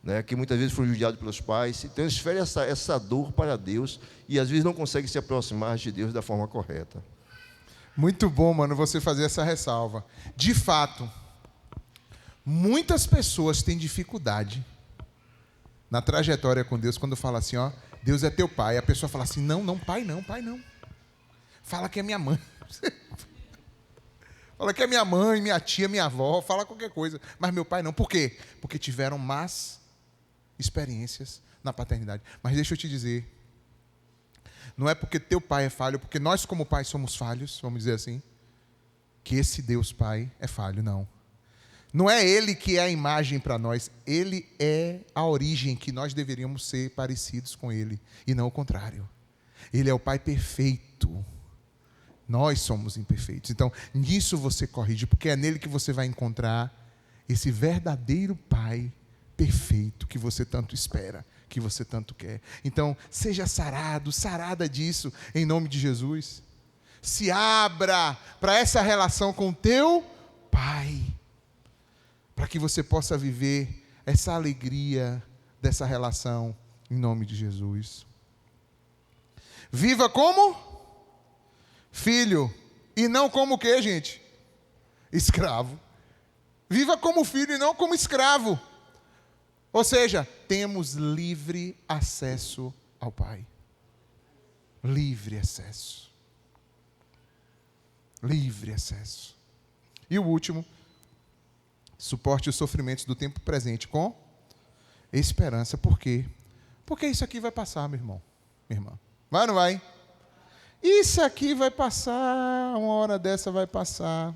né? Que muitas vezes foram judiados pelos pais, e transferem essa dor para Deus, e às vezes não conseguem se aproximar de Deus da forma correta. Muito bom, mano, você fazer essa ressalva. De fato, muitas pessoas têm dificuldade na trajetória com Deus quando fala assim, ó, Deus é teu pai. A pessoa fala assim, não, pai não. Fala que é minha mãe. Fala que é minha mãe, minha tia, minha avó, fala qualquer coisa. Mas meu pai não. Por quê? Porque tiveram más experiências na paternidade. Mas deixa eu te dizer, não é porque teu pai é falho, porque nós como pais somos falhos, vamos dizer assim, que esse Deus Pai é falho, não. Não é Ele que é a imagem para nós, Ele é a origem que nós deveríamos ser parecidos com Ele, e não o contrário. Ele é o Pai perfeito. Nós somos imperfeitos. Então, nisso você corrige, porque é nele que você vai encontrar esse verdadeiro Pai perfeito que você tanto espera, que você tanto quer. Então, seja sarado, sarada disso, em nome de Jesus. Se abra para essa relação com o teu Pai, para que você possa viver essa alegria dessa relação, em nome de Jesus. Viva como filho, e não como o quê, gente? Escravo. Viva como filho e não como escravo. Ou seja, temos livre acesso ao Pai. Livre acesso. Livre acesso. E o último, suporte os sofrimentos do tempo presente com esperança. Por quê? Porque isso aqui vai passar, meu irmão, minha irmã. Vai ou não vai? Isso aqui vai passar, uma hora dessa vai passar.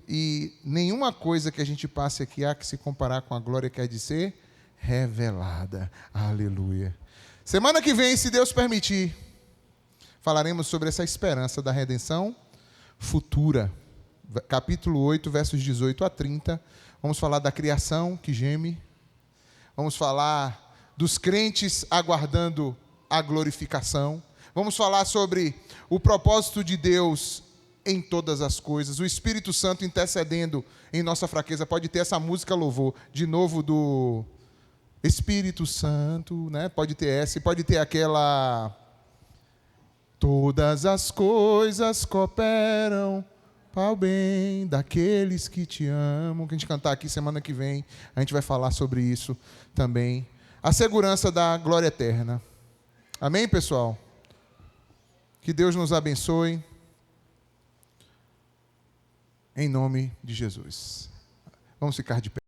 E nenhuma coisa que a gente passe aqui há que se comparar com a glória que há de ser revelada. Aleluia. Semana que vem, se Deus permitir, falaremos sobre essa esperança da redenção futura. Capítulo 8, versos 18 a 30. Vamos falar da criação que geme. Vamos falar dos crentes aguardando a glorificação. Vamos falar sobre o propósito de Deus em todas as coisas. O Espírito Santo intercedendo em nossa fraqueza. Pode ter essa música louvor, de novo, do Espírito Santo, né? Pode ter essa, e pode ter aquela... Todas as coisas cooperam para o bem daqueles que te amam. Que a gente cantar aqui semana que vem, a gente vai falar sobre isso também. A segurança da glória eterna. Amém, pessoal? Que Deus nos abençoe. Em nome de Jesus. Vamos ficar de pé.